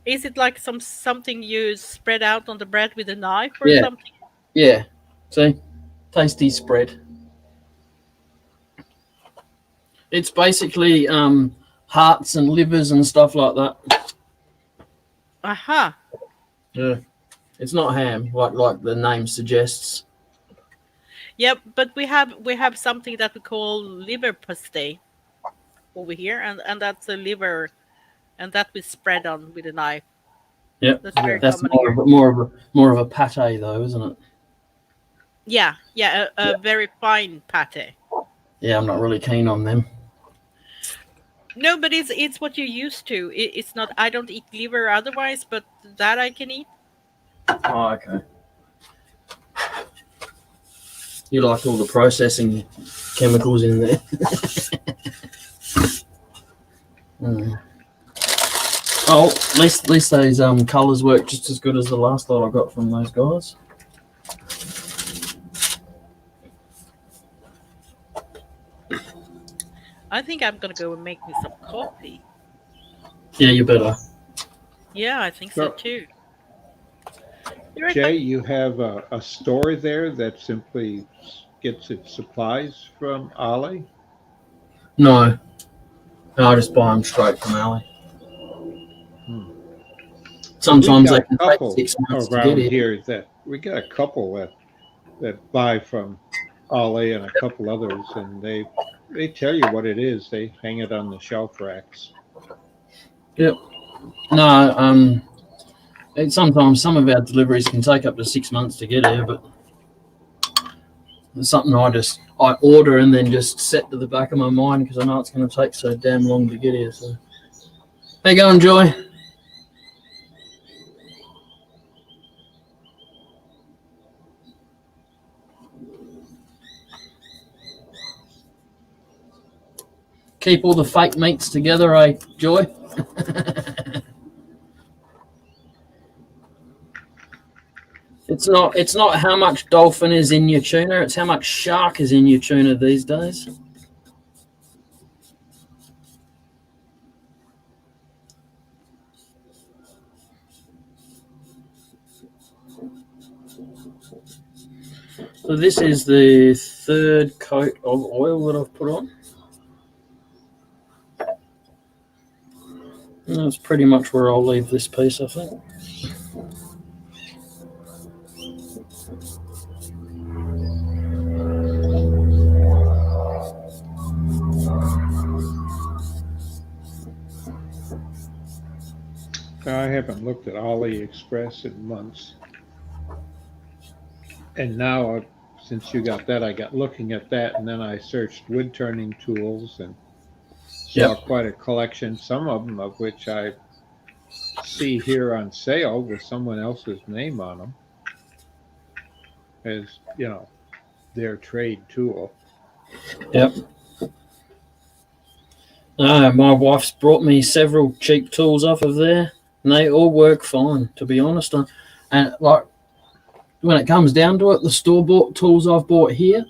Is it like something you spread out on the bread with a knife or Yeah, something? yeah. See, tasty spread. It's basically hearts and livers and stuff like that. Aha. Yeah, it's not ham like the name suggests. Yeah, but we have something that we call liver pasty over here, and that's a liver, and that we spread on with a knife. Yep, That's very Yeah. that's common more here. of a pate though, isn't it? Yeah, yeah, a Yeah. very fine pate. Yeah, I'm not really keen on them. No, but it's what you're used to. It's not. I don't eat liver otherwise, but that I can eat. Oh, okay. You like all the processing chemicals in there. Mm. Oh, at least those colours work just as good as the last lot I got from those guys. I think I'm gonna go and make me some coffee. Yeah, you better. Yeah, I think so So, too. Be right Jay, back. you have a store there that simply gets its supplies from Ali? No, I just buy them straight from Ali. Hmm. We've Sometimes they got a can take couple 6 months to get around here. here that we got a couple that buy from Ali and a couple others, and they tell you what it is. They hang it on the shelf racks. Yep. No, sometimes some of our deliveries can take up to 6 months to get here, but it's something I order and then just set to the back of my mind because I know it's going to take so damn long to get here. So, how you going, Joy? Keep all the fake meats together, eh, Joy? It's not how much dolphin is in your tuna, it's how much shark is in your tuna these days. So this is the third coat of oil that I've put on. And that's pretty much where I'll leave this piece, I think. I haven't looked at AliExpress in months, and now since you got that, I got looking at that, and then I searched wood turning tools and saw Yep. quite a collection. Some of them of which I see here on sale with someone else's name on them, as their trade tool. Yep. My wife's brought me several cheap tools off of there, and they all work fine, to be honest. And like when it comes down to it, the store-bought tools I've bought here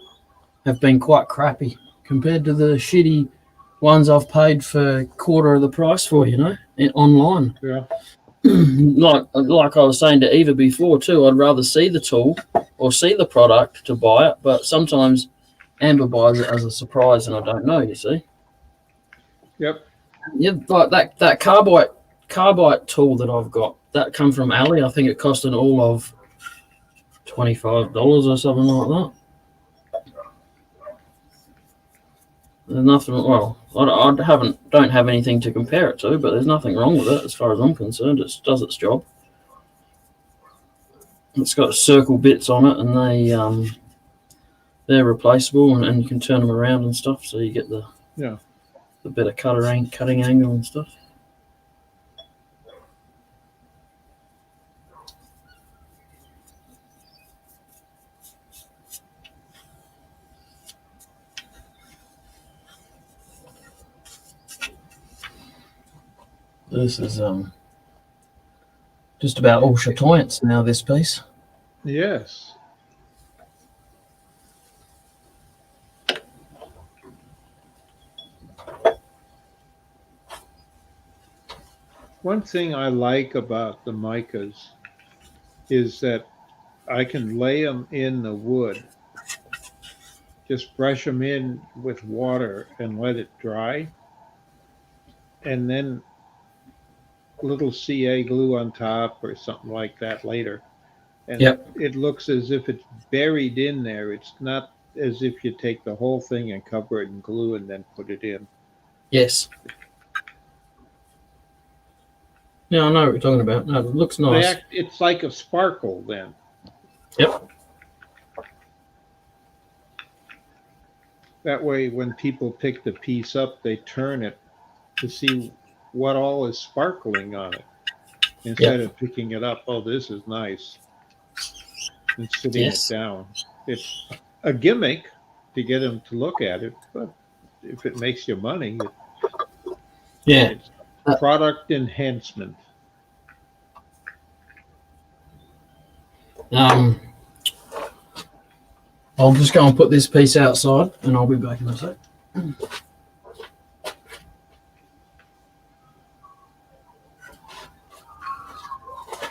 have been quite crappy compared to the shitty ones I've paid for a quarter of the price for, online. Yeah. like I was saying to Eva before too, I'd rather see the tool or see the product to buy it, but sometimes Amber buys it as a surprise and I don't know, you see. Yep. Yeah, like that carbide tool that I've got that come from Ali. I think it cost an all of $25 or something like that. There's nothing. Well, I don't have anything to compare it to, but there's nothing wrong with it as far as I'm concerned. It does its job. It's got circle bits on it, and they're replaceable, and you can turn them around and stuff, so you get the better cutting angle and stuff. This is just about all chatoyance now, this piece. Yes. One thing I like about the micas is that I can lay them in the wood, just brush them in with water and let it dry, and then little CA glue on top or something like that later. And it looks as if it's buried in there. It's not as if you take the whole thing and cover it in glue and then put it in. Yes. Yeah, I know what you're talking about. No, it looks nice. It's like a sparkle then. Yep. That way, when people pick the piece up, they turn it to see what all is sparkling on it instead of picking it up. Oh, this is nice. And sitting it down. It's a gimmick to get them to look at it, but if it makes you money, it's product enhancement. I'm just going to put this piece outside, and I'll be back in a sec.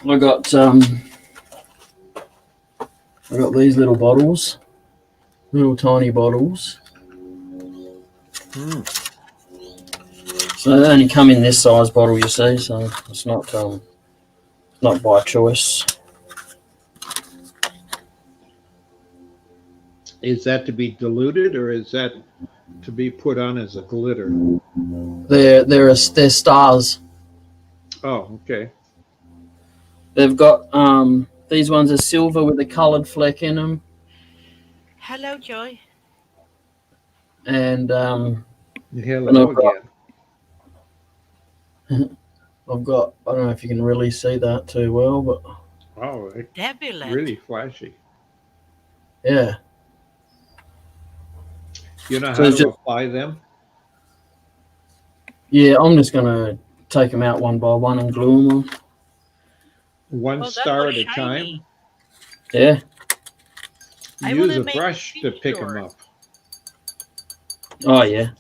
I got these little bottles, little tiny bottles. So they only come in this size bottle, you see. So it's not by choice. Is that to be diluted, or is that to be put on as a glitter? They're stars. Oh, okay. They've got these ones are silver with a coloured fleck in them. Hello, Joy. And hello again. I've got. I don't know if you can really see that too well, but it's really flashy. Yeah. You know how to apply them? Yeah, I'm just gonna take them out one by one and glue them on. One star at a time? Yeah. Use a brush to pick them up. Oh, yeah.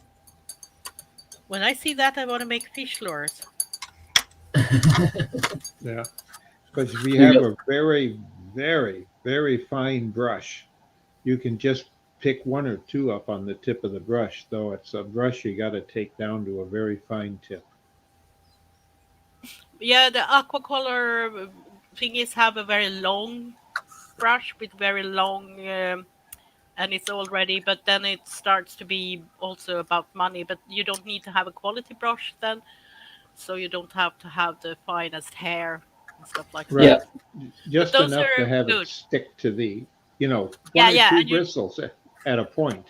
When I see that, I want to make fish lures. Yeah. Because if you have a very, very, very fine brush, you can just pick one or two up on the tip of the brush, though it's a brush you got to take down to a very fine tip. Yeah, the aquacolor thingies have a very long brush with very long, and it's already, but then it starts to be also about money, but you don't need to have a quality brush then, so you don't have to have the finest hair and stuff like that. Right. Just enough to have it stick to the, one or two bristles at a point.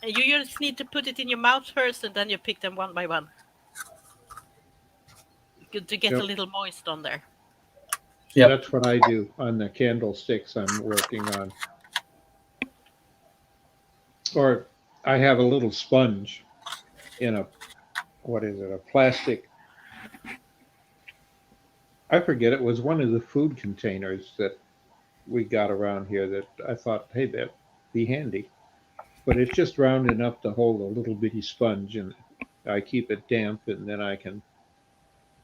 You just need to put it in your mouth first, and then you pick them one by one. Good to get a little moist on there. Yeah, that's what I do on the candlesticks I'm working on. Or I have a little sponge in a plastic. I forget, it was one of the food containers that we got around here that I thought, hey, that'd be handy. But it's just round enough to hold a little bitty sponge, and I keep it damp, and then I can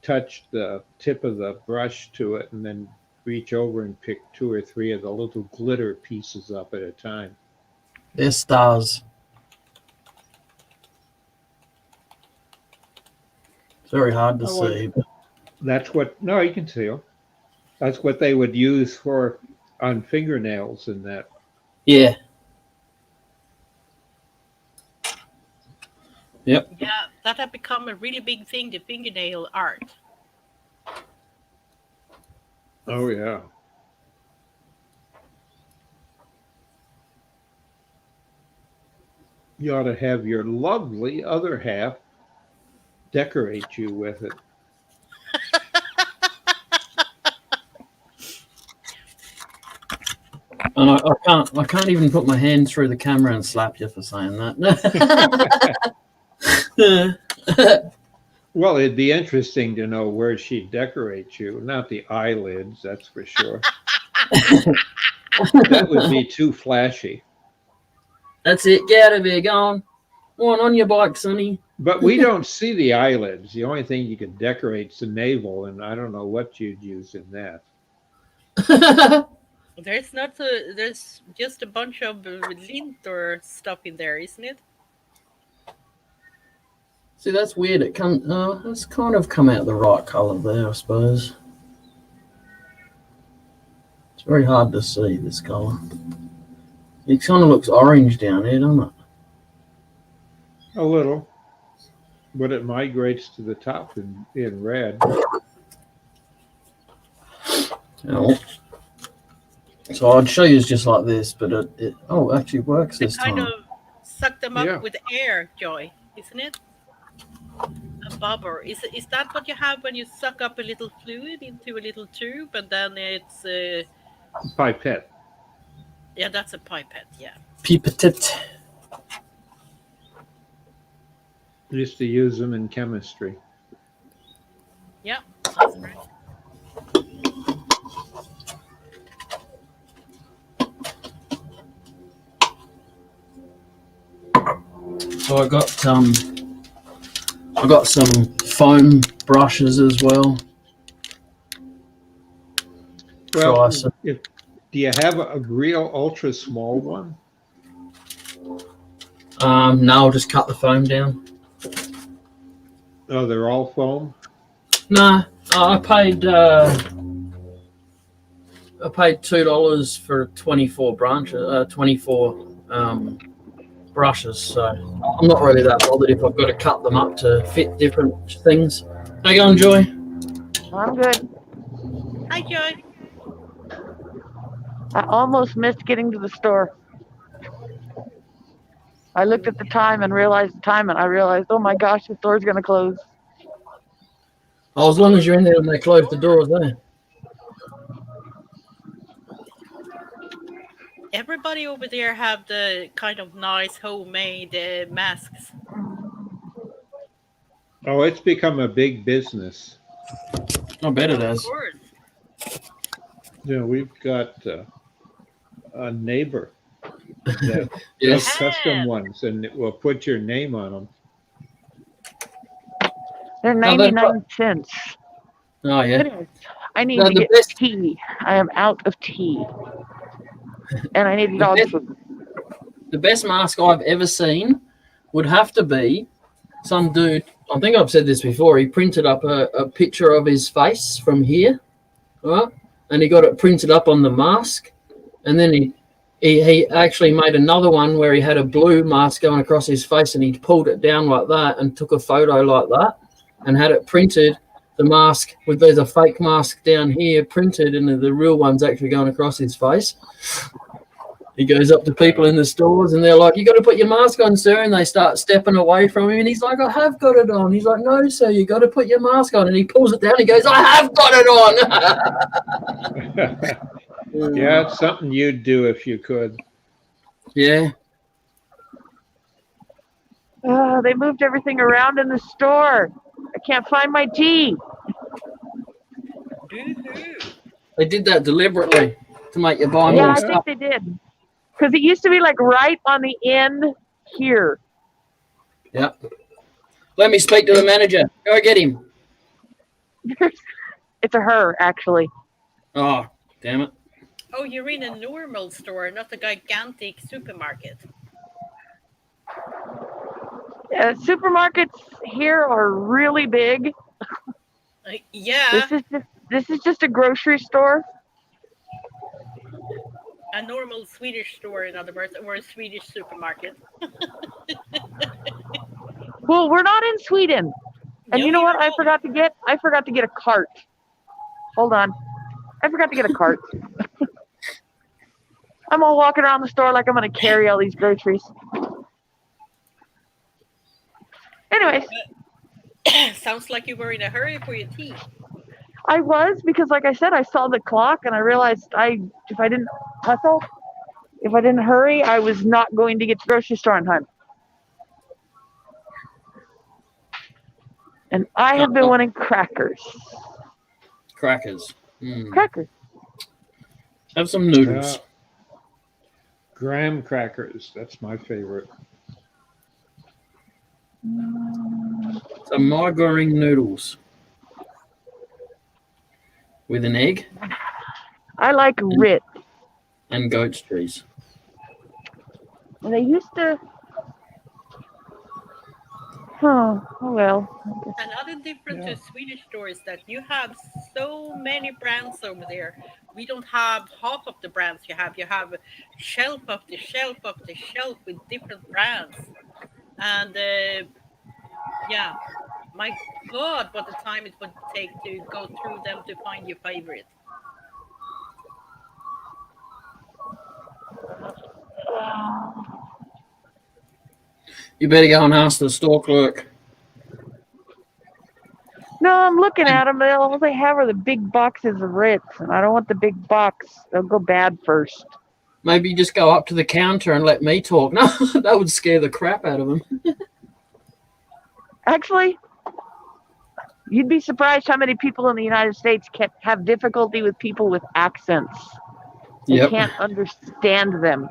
touch the tip of the brush to it and then reach over and pick 2 or 3 of the little glitter pieces up at a time. They're stars. very hard to Oh, well, see. That's what, no, you can see them. That's what they would use for on fingernails and that. Yeah. Yeah, that had become a really big thing, the fingernail art. Oh, yeah. You ought to have your lovely other half decorate you with it. And I can't even put my hand through the camera and slap you for saying that. Well, it'd be interesting to know where she decorates you, not the eyelids, that's for sure. That would be too flashy. That's it. Get out of here. Go on. Go on your bike, Sonny. But we don't see the eyelids. The only thing you can decorate is the navel, and I don't know what you'd use in that. There's just a bunch of lint or stuff in there, isn't it? See, that's weird. It's kind of come out the right colour there, I suppose. It's very hard to see this colour. It kind of looks orange down here, doesn't it? A little. But it migrates to the top in red. Oh. So I'd show you it's just like this, but it actually works It this kind time. of suck them up Yeah. with air, Joy, isn't it? A bubble. Is that what you have when you suck up a little fluid into a little tube, and then it's Pipette. yeah, that's a pipette. Yeah. Pipette. Used to use them in chemistry. Yeah, that's right. So I got some foam brushes as well. Well, Try some. do you have a real ultra small one? No, I'll just cut the foam down. Oh, they're all foam? No, I paid $2 for 24 brushes. So I'm not really that bothered if I've got to cut them up to fit different things. How you going, Joy? I'm good. Hi, Joy. I almost missed getting to the store. I looked at the time and realized the time, and I realized, oh my gosh, the store's going to close. Oh, as long as you're in there and they close the doors there. Everybody over there have the kind of nice homemade masks. Oh, it's become a big business. I bet it Of has. course. You know, we've got a neighbor that Yes. does custom ones, and it will put your name on them. They're Now they've 99 cents. Oh, yeah. Anyways, I need Now, to the get best- tea. I am out of tea. And I need dog food. The best mask I've ever seen would have to be some dude. I think I've said this before. He printed up a picture of his face from here, right? And he got it printed up on the mask. And then he actually made another one where he had a blue mask going across his face, and he pulled it down like that and took a photo like that and had it printed. The mask with there's a fake mask down here printed, and the real one's actually going across his face. He goes up to people in the stores and they're like, "You got to put your mask on, sir." And they start stepping away from him. And he's like, "I have got it on." He's like, "No, sir, you got to put your mask on." And he pulls it down. He goes, "I have got it on." Yeah, it's something you'd do if you could. Yeah. They moved everything around in the store. I can't find my tea. Woohoo. They did that deliberately to make you buy Yeah, more I stuff. think they did. Because it used to be like right on the end here. Yeah. Let me speak to the manager. Go get him. It's a her, actually. Oh, damn it. Oh, you're in a normal store, not a gigantic supermarket. Supermarkets here are really big, Yeah, This is just a grocery store. a normal Swedish store, in other words, or a Swedish supermarket. Well, we're not in Sweden. And No, you know you're what? I not. forgot to get a cart. Hold on. I forgot to get a cart. I'm all walking around the store like I'm going to carry all these groceries. Anyways, Sounds like you were in a hurry for your tea. I was because, like I said, I saw the clock and I realized if I didn't hustle, if I didn't hurry, I was not going to get to the grocery store on time. And I have been wanting crackers. Crackers. Mm. Crackers. Have some noodles. Graham crackers. That's my favorite. Some margarine noodles with an egg I like Ritz. and goat's cheese. And they used to. Oh well. Another difference to Swedish store is that you have so many brands over there. We don't have half of the brands you have. You have shelf of the shelf of the shelf with different brands. And yeah, my God, what the time it would take to go through them to find your favorite. You better go and ask the store clerk. No, I'm looking at them. All they have are the big boxes of Ritz, and I don't want the big box. They'll go bad first. Maybe you just go up to the counter and let me talk. No, that would scare the crap out of them. Actually, you'd be surprised how many people in the United States can have difficulty with people with accents. They Yep. can't understand them.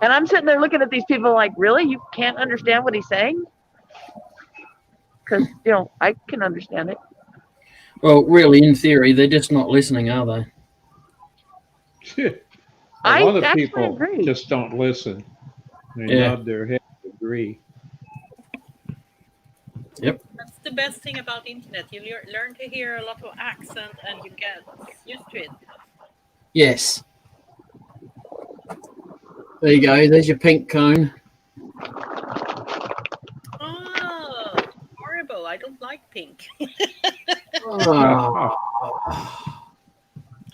And I'm sitting there looking at these people like, really? You can't understand what he's saying? Because, I can understand it. Well, really, in theory, they're just not listening, are they? A lot of actually people agree. just don't listen. They Yeah. nod their head and agree. That's the best thing about internet. You learn to hear a lot of accent and you get used to it. Yes. There you go. There's your pink cone. Oh, horrible. I don't like pink. Oh.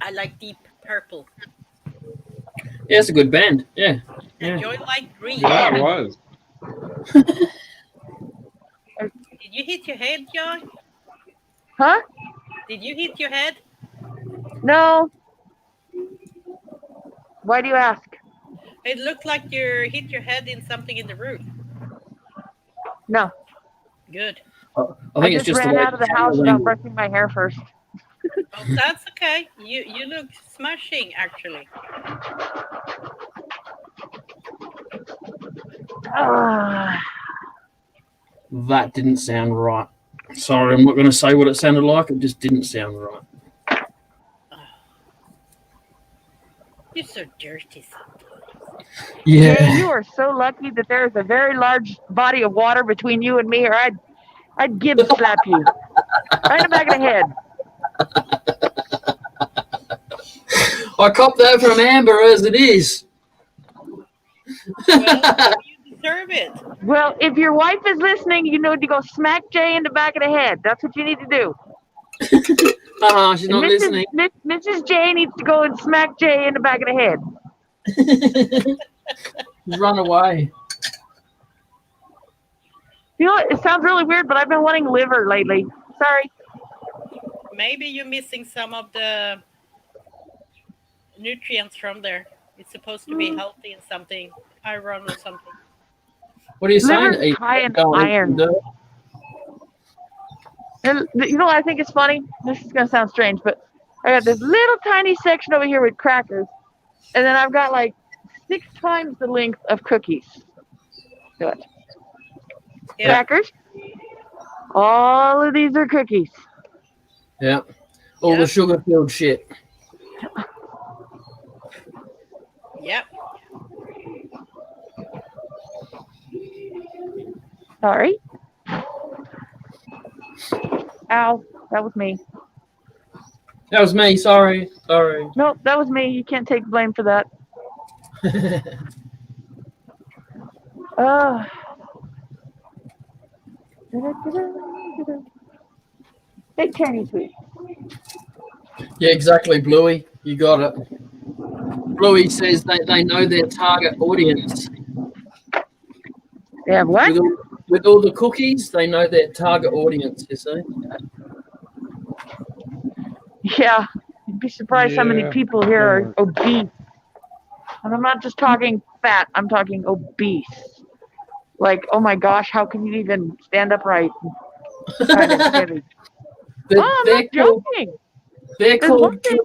I like deep purple. Yeah, it's a good band. Yeah. And Joy like green. Yeah, it was. Did you hit your head, Joy? Huh? Did you hit your head? No. Why do you ask? It looked like you hit your head in something in the roof. No. Good. I think it's just ran the way out of the house without brushing my hair first. Oh, that's okay. You look smashing, actually. Ah. That didn't sound right. Sorry, I'm not going to say what it sounded like. It just didn't sound right. You're so dirty. Jay, Yeah. you are so lucky that there is a very large body of water between you and me, or I'd give to slap you. Right in the back of the head. I copped that from Amber as it is. Well, you deserve it. Well, if your wife is listening, you need to go smack Jay in the back of the head. That's what you need to do. She's not And listening. Mrs. J needs to go and smack Jay in the back of the head. Run away. You know what? It sounds really weird, but I've been wanting liver lately. Sorry. Maybe you're missing some of the nutrients from there. It's supposed to be healthy and something, iron or something. What are you saying? Liver's high in Go and iron. do it. And you know what I think is funny? This is going to sound strange, but I got this little tiny section over here with crackers, and then I've got like 6 times the length of cookies. Good. Yeah. Crackers. All of these are cookies. Yeah. All Yeah. the sugar-filled shit. Yep. Sorry. Ow. That was me. That was me. Sorry. Nope, that was me. You can't take blame for that. Uh, Big Chinese sweet. Yeah, exactly, Bluey. You got it. Bluey says they know their target audience. They have what? With all the cookies, they know their target audience, you see. Yeah, you'd be surprised how many Yeah. people here are obese. And I'm not just talking fat, I'm talking obese. Like, oh my gosh, how can you even stand upright? Kind of heavy. Oh, I'm not joking. They're It's one called thing,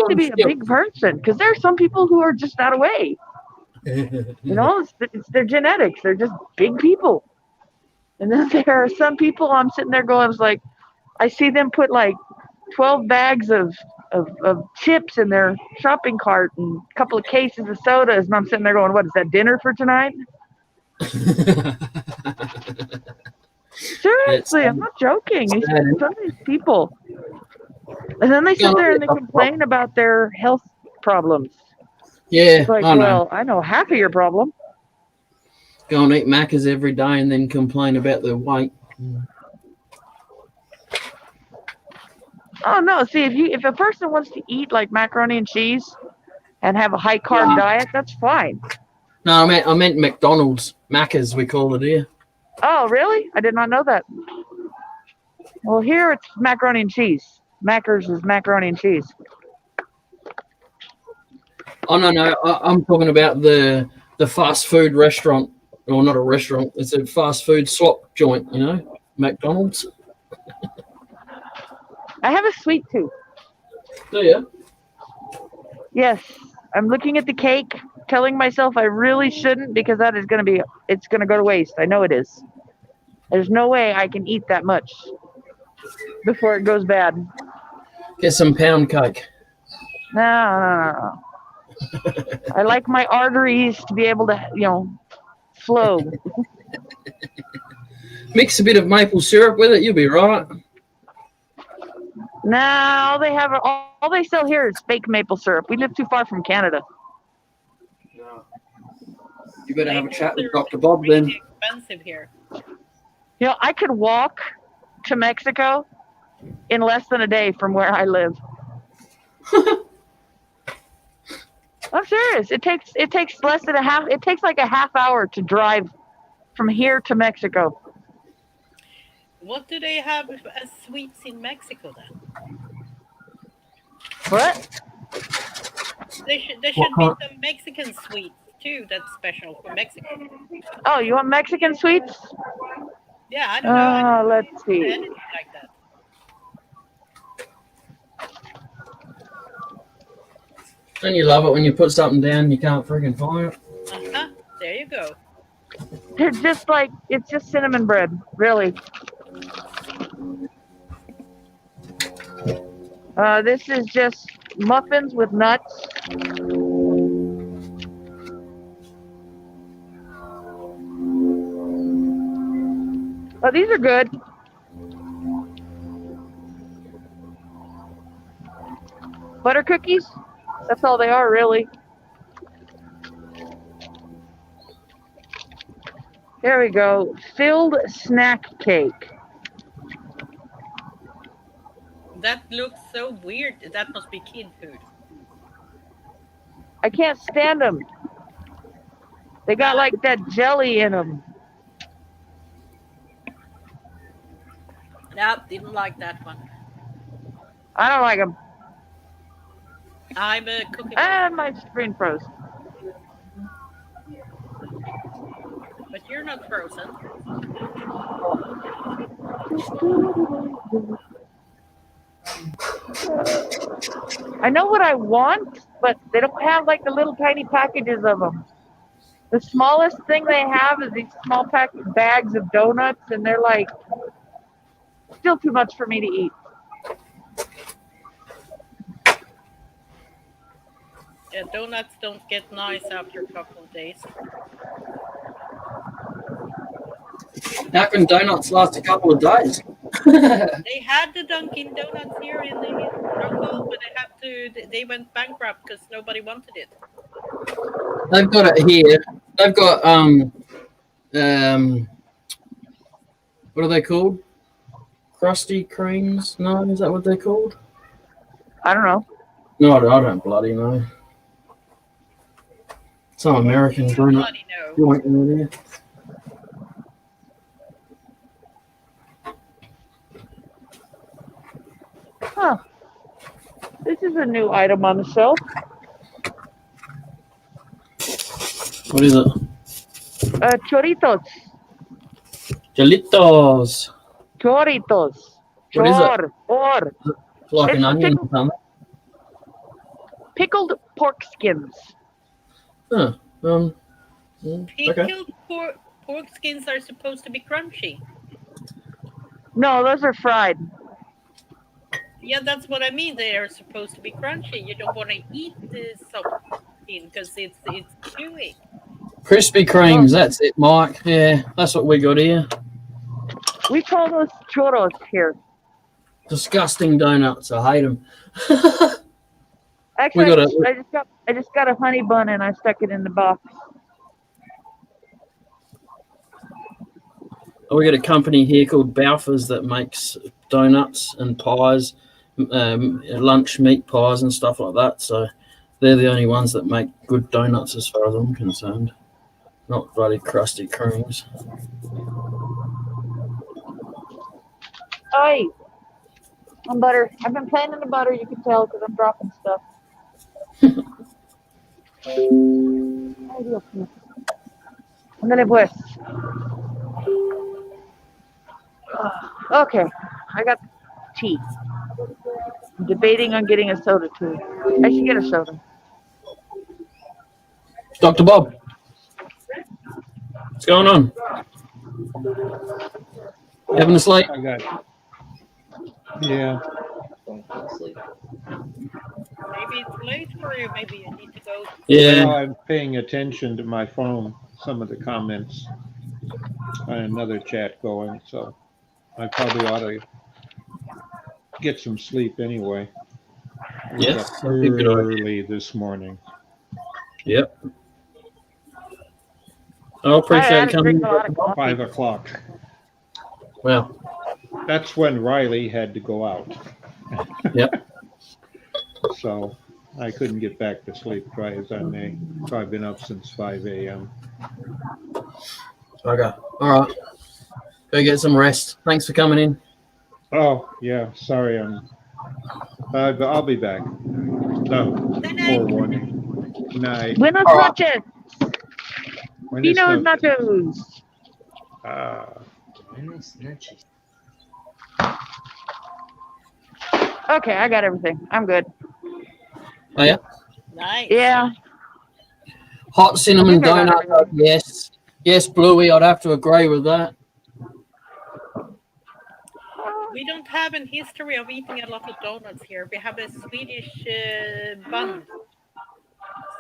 to be a big person, because there are some people who are just that way. You know, it's their genetics. They're just big people. And then there are some people I'm sitting there going, it's like, I see them put like 12 bags of chips in their shopping cart and a couple of cases of sodas, and I'm sitting there going, what is that, dinner for tonight? Seriously, I'm not joking. You see some of these people. And then they sit there and they complain about their health problems. Yeah, It's like, I know. well, I know half of your problem. Go and eat Macca's every day and then complain about their weight. Oh no, see, if a person wants to eat like macaroni and cheese and have a high carb diet, that's fine. No, I meant McDonald's. Macca's, we call it here. Oh, really? I did not know that. Well, here it's macaroni and cheese. Macca's is macaroni and cheese. Oh, no, I'm talking about the fast food restaurant. Or not a restaurant. It's a fast food slop joint, you know, McDonald's. I have a sweet tooth. Do you? Yes. I'm looking at the cake, telling myself I really shouldn't because that is it's going to go to waste. I know it is. There's no way I can eat that much before it goes bad. Get some pound cake. No. I like my arteries to be able to, flow. Mix a bit of maple syrup with it, you'll be right. No, all they sell here is fake maple syrup. We live too far from Canada. You better have a chat with Dr. Bob then. Really expensive here. I could walk to Mexico in less than a day from where I live. I'm serious. It takes less than it takes like a half hour to drive from here to Mexico. What do they have as sweets in Mexico then? What? There should be some Mexican sweets too. That's special for Mexico. Oh, you want Mexican sweets? Yeah, I don't know. Let's see. Anything like that. Don't you love it when you put something down and you can't freaking find it? There you go. They're just like, it's just cinnamon bread, really. This is just muffins with nuts. Oh, these are good. Butter cookies? That's all they are, really. There we go. Filled snack cake. That looks so weird. That must be kid food. I can't stand them. They got like that jelly in them. No, didn't like that one. I don't like them. I'm a cookie. My screen froze. But you're not frozen. I know what I want, but they don't have like the little tiny packages of them. The smallest thing they have is these small bags of donuts, and they're like still too much for me to eat. Yeah, donuts don't get nice after a couple of days. How can donuts last a couple of days? They had the Dunkin' Donuts here in Stockholm, but they went bankrupt because nobody wanted it. They've got it here. They've got what are they called? Krusty Kremes? No, is that what they're called? I don't know. No, I don't bloody know. Some American donut Nobody knows. joint in there. Huh. This is a new item on the shelf. What is it? Choritos. Jalitos. Choritos. What is it? Or. Like an It's onion or something. Pickled pork skins. Huh. Okay. Pickled pork skins are supposed to be crunchy. No, those are fried. Yeah, that's what I mean. They are supposed to be crunchy. You don't want to eat the soft skin because it's chewy. Krispy Kremes, that's it, Mike. Yeah, that's what we got here. We call those churros here. Disgusting donuts. I hate them. Actually, We got I just got a honey bun and I stuck it in the box. We got a company here called Balfour's that makes donuts and pies, lunch meat pies and stuff like that. So they're the only ones that make good donuts as far as I'm concerned. Not bloody Krusty Kremes. Oi! I'm butter. I've been playing in the butter, you can tell, because I'm dropping stuff. Ándale pues. Okay, I got tea. I'm debating on getting a soda too. I should get a soda. Dr. Bob, what's going on? Having a sleep? I got. Yeah. Maybe it's late for you. Maybe you need to go. Yeah. Well, I'm paying attention to my phone, some of the comments on another chat going, so I probably ought to get some sleep anyway. I was Yes, up that'd be a good idea. early this morning. Yep. I appreciate you coming. drink a lot of coffee. 5 o'clock. Well, That's when Riley had to go out. Yep. So I couldn't get back to sleep, try as I may. So I've been up since 5 a.m. okay. All right. Go get some rest. Thanks for coming in. Oh, yeah, sorry, I'll be back. No, forewarning. Night. Buenas All right. noches. Buenas Pino's noches. nachos. Buenas noches. Okay, I got everything. I'm good. Oh, yeah. Nice. Yeah. Hot cinnamon I got donut. everything. Yes. Yes, Bluey, I'd have to agree with that. We don't have a history of eating a lot of donuts here. We have a Swedish bun,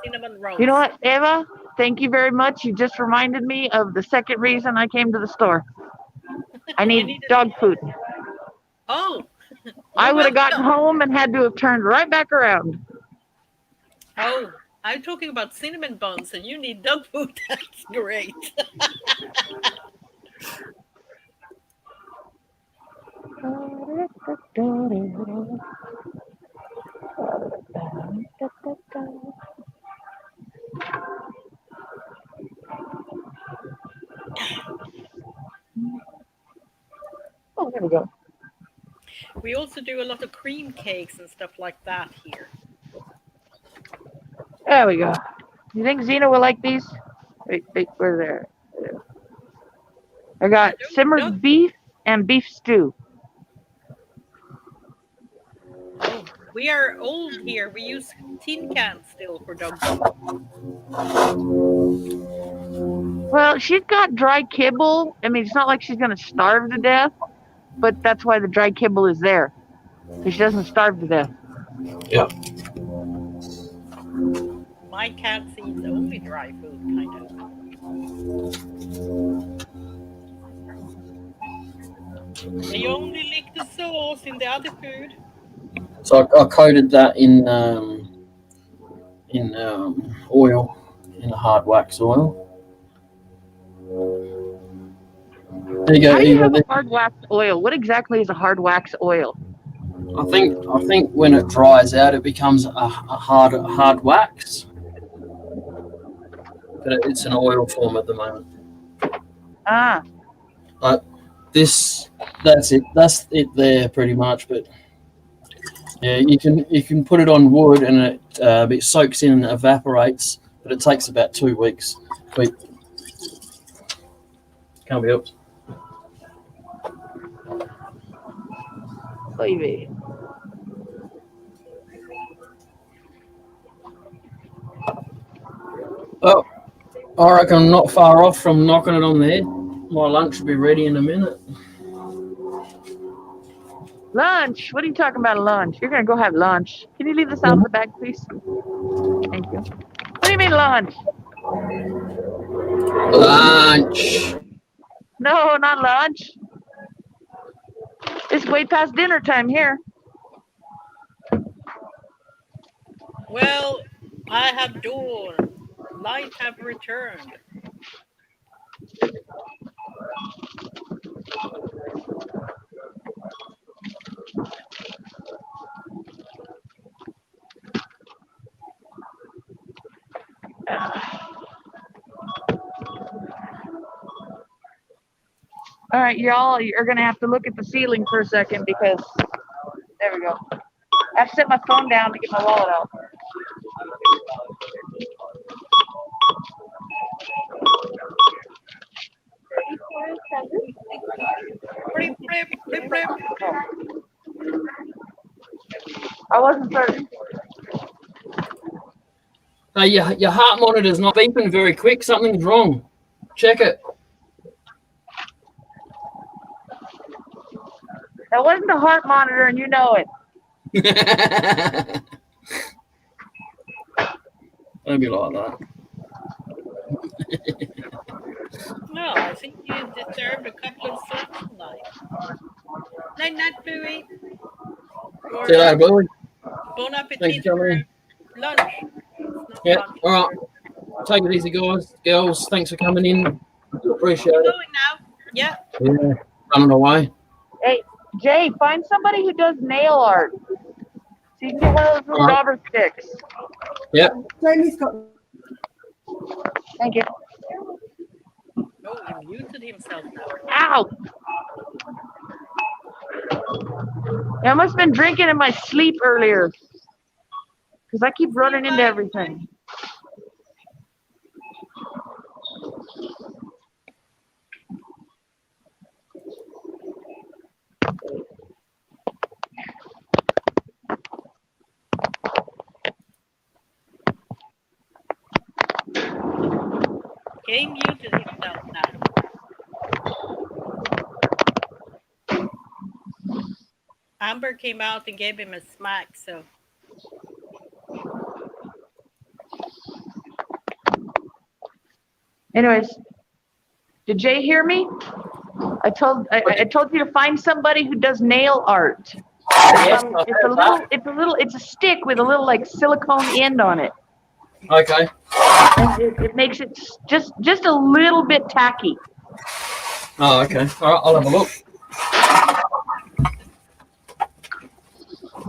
cinnamon roll. You know what, Eva? Thank you very much. You just reminded me of the second reason I came to the store. I need dog food. Oh. I would have Well, gotten home and had to have turned right back around. Oh, I'm talking about cinnamon buns, and you need dog food. That's great. Oh, there we go. We also do a lot of cream cakes and stuff like that here. There we go. You think Xena will like these? Wait, where there? I got simmered beef and beef stew. Oh, we are old here. We use tin cans still for dog food. Well, she's got dry kibble. I mean, it's not like she's going to starve to death, but that's why the dry kibble is there. So she doesn't starve to death. Yep. My cat eats only dry food, kind of. And you only lick the sauce in the other food. So I coated that in oil, in a hard wax oil. There you go, How do you Eva. have a hard wax oil? What exactly is a hard wax oil? I think when it dries out, it becomes a hard wax. But it's an oil form at the moment. Ah, That's it there pretty much. But yeah, you can put it on wood and it soaks in and evaporates, but it takes about 2 weeks. Wait, can't be helped. baby. Oh, I reckon I'm not far off from knocking it on the head. My lunch will be ready in a minute. Lunch? What are you talking about lunch? You're going to go have lunch. Can you leave this out in the bag, please? Thank you. What do you mean lunch? Lunch. No, not lunch. It's way past dinner time here. Well, I have dawn. Light have returned. All right, y'all, you're going to have to look at the ceiling for a second because, there we go. I have to set my phone down to get my wallet out. Flip, flip, flip, flip. I wasn't certain. Hey, your heart monitor's not beeping very quick. Something's wrong. Check it. That wasn't the heart monitor, and you know it. Don't be like that. No, I think you deserved a couple of slugs tonight. Night, night, Bluey. See you later, Billy. Bon Thanks appetit for coming for lunch. It's not Yeah, lunch. all right. Take it easy, guys. Girls, thanks for coming in. Appreciate it. Going now. Yeah. Yeah, running away. Hey, Jay, find somebody who does nail art. So you can get one of those little All right. rubber sticks. Yep. Jamie's got. Thank you. Oh, he muted himself now. Ow! Yeah, I must have been drinking in my sleep earlier. Because I keep running into everything. He muted himself now. Amber came out and gave him a smack, so. Anyways, did Jay hear me? I told you to find somebody who does nail art. Yes, I It's a stick with a little like silicone end on it. Okay. And it makes it just a little bit tacky. Oh, okay. All right, I'll have a look.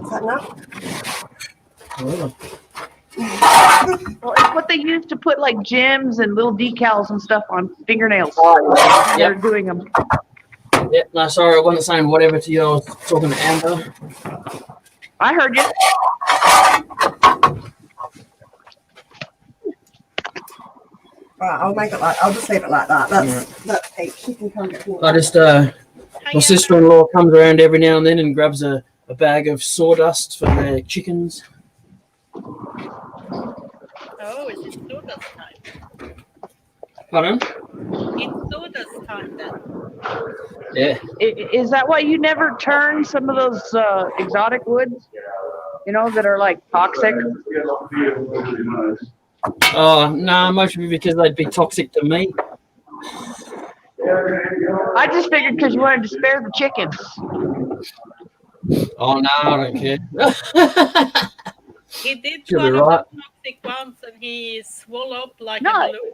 Is that enough? Oh. Well, it's what they use to put like gems and little decals and stuff on fingernails. They're Yep. doing them. Yep. No, sorry, I wasn't saying whatever to you. I was talking to Amber. I heard you. Right, I'll make it like. I'll just leave it like that. That's Kate. She can come get more. I just my sister-in-law comes around every now and then and grabs a bag of sawdust for their chickens. Oh, is it sawdust time? Pardon? It's sawdust time then. Yeah. Is that why you never turn some of those exotic woods? You know, that are like toxic? Oh, no, mostly because they'd be toxic to me. I just figured because you wanted to spare the chickens. Oh no, I don't care. He did You'll one be of right. the toxic ones and he swole up like No. a balloon.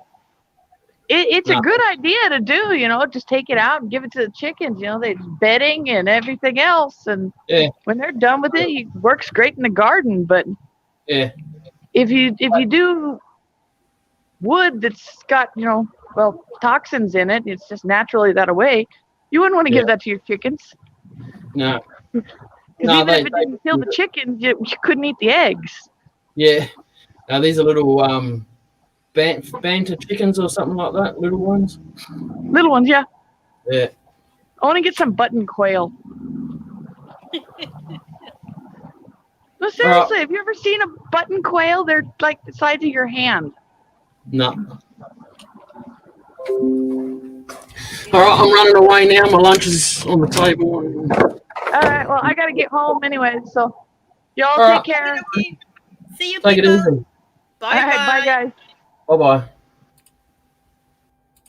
It's a No. good idea to do, just take it out and give it to the chickens. They bedding and everything else. And Yeah. when they're done with it, it works great in the garden. But Yeah. if you do wood that's got, toxins in it, it's just naturally that way. You wouldn't want to give that to your chickens. No. Because No, even if it didn't kill the chickens, you couldn't eat the eggs. Yeah. Now these are little banter chickens or something like that. Little ones. Little ones, yeah. Yeah. I want to get some button quail. No, seriously, have you ever seen a button quail? They're like the size of your hand. No. All right, I'm running away now. My lunch is on the table. All right, well, I got to get home anyway, so y'all All take care. See you, Take it people. easy. Bye All right, bye, guys. Bye bye.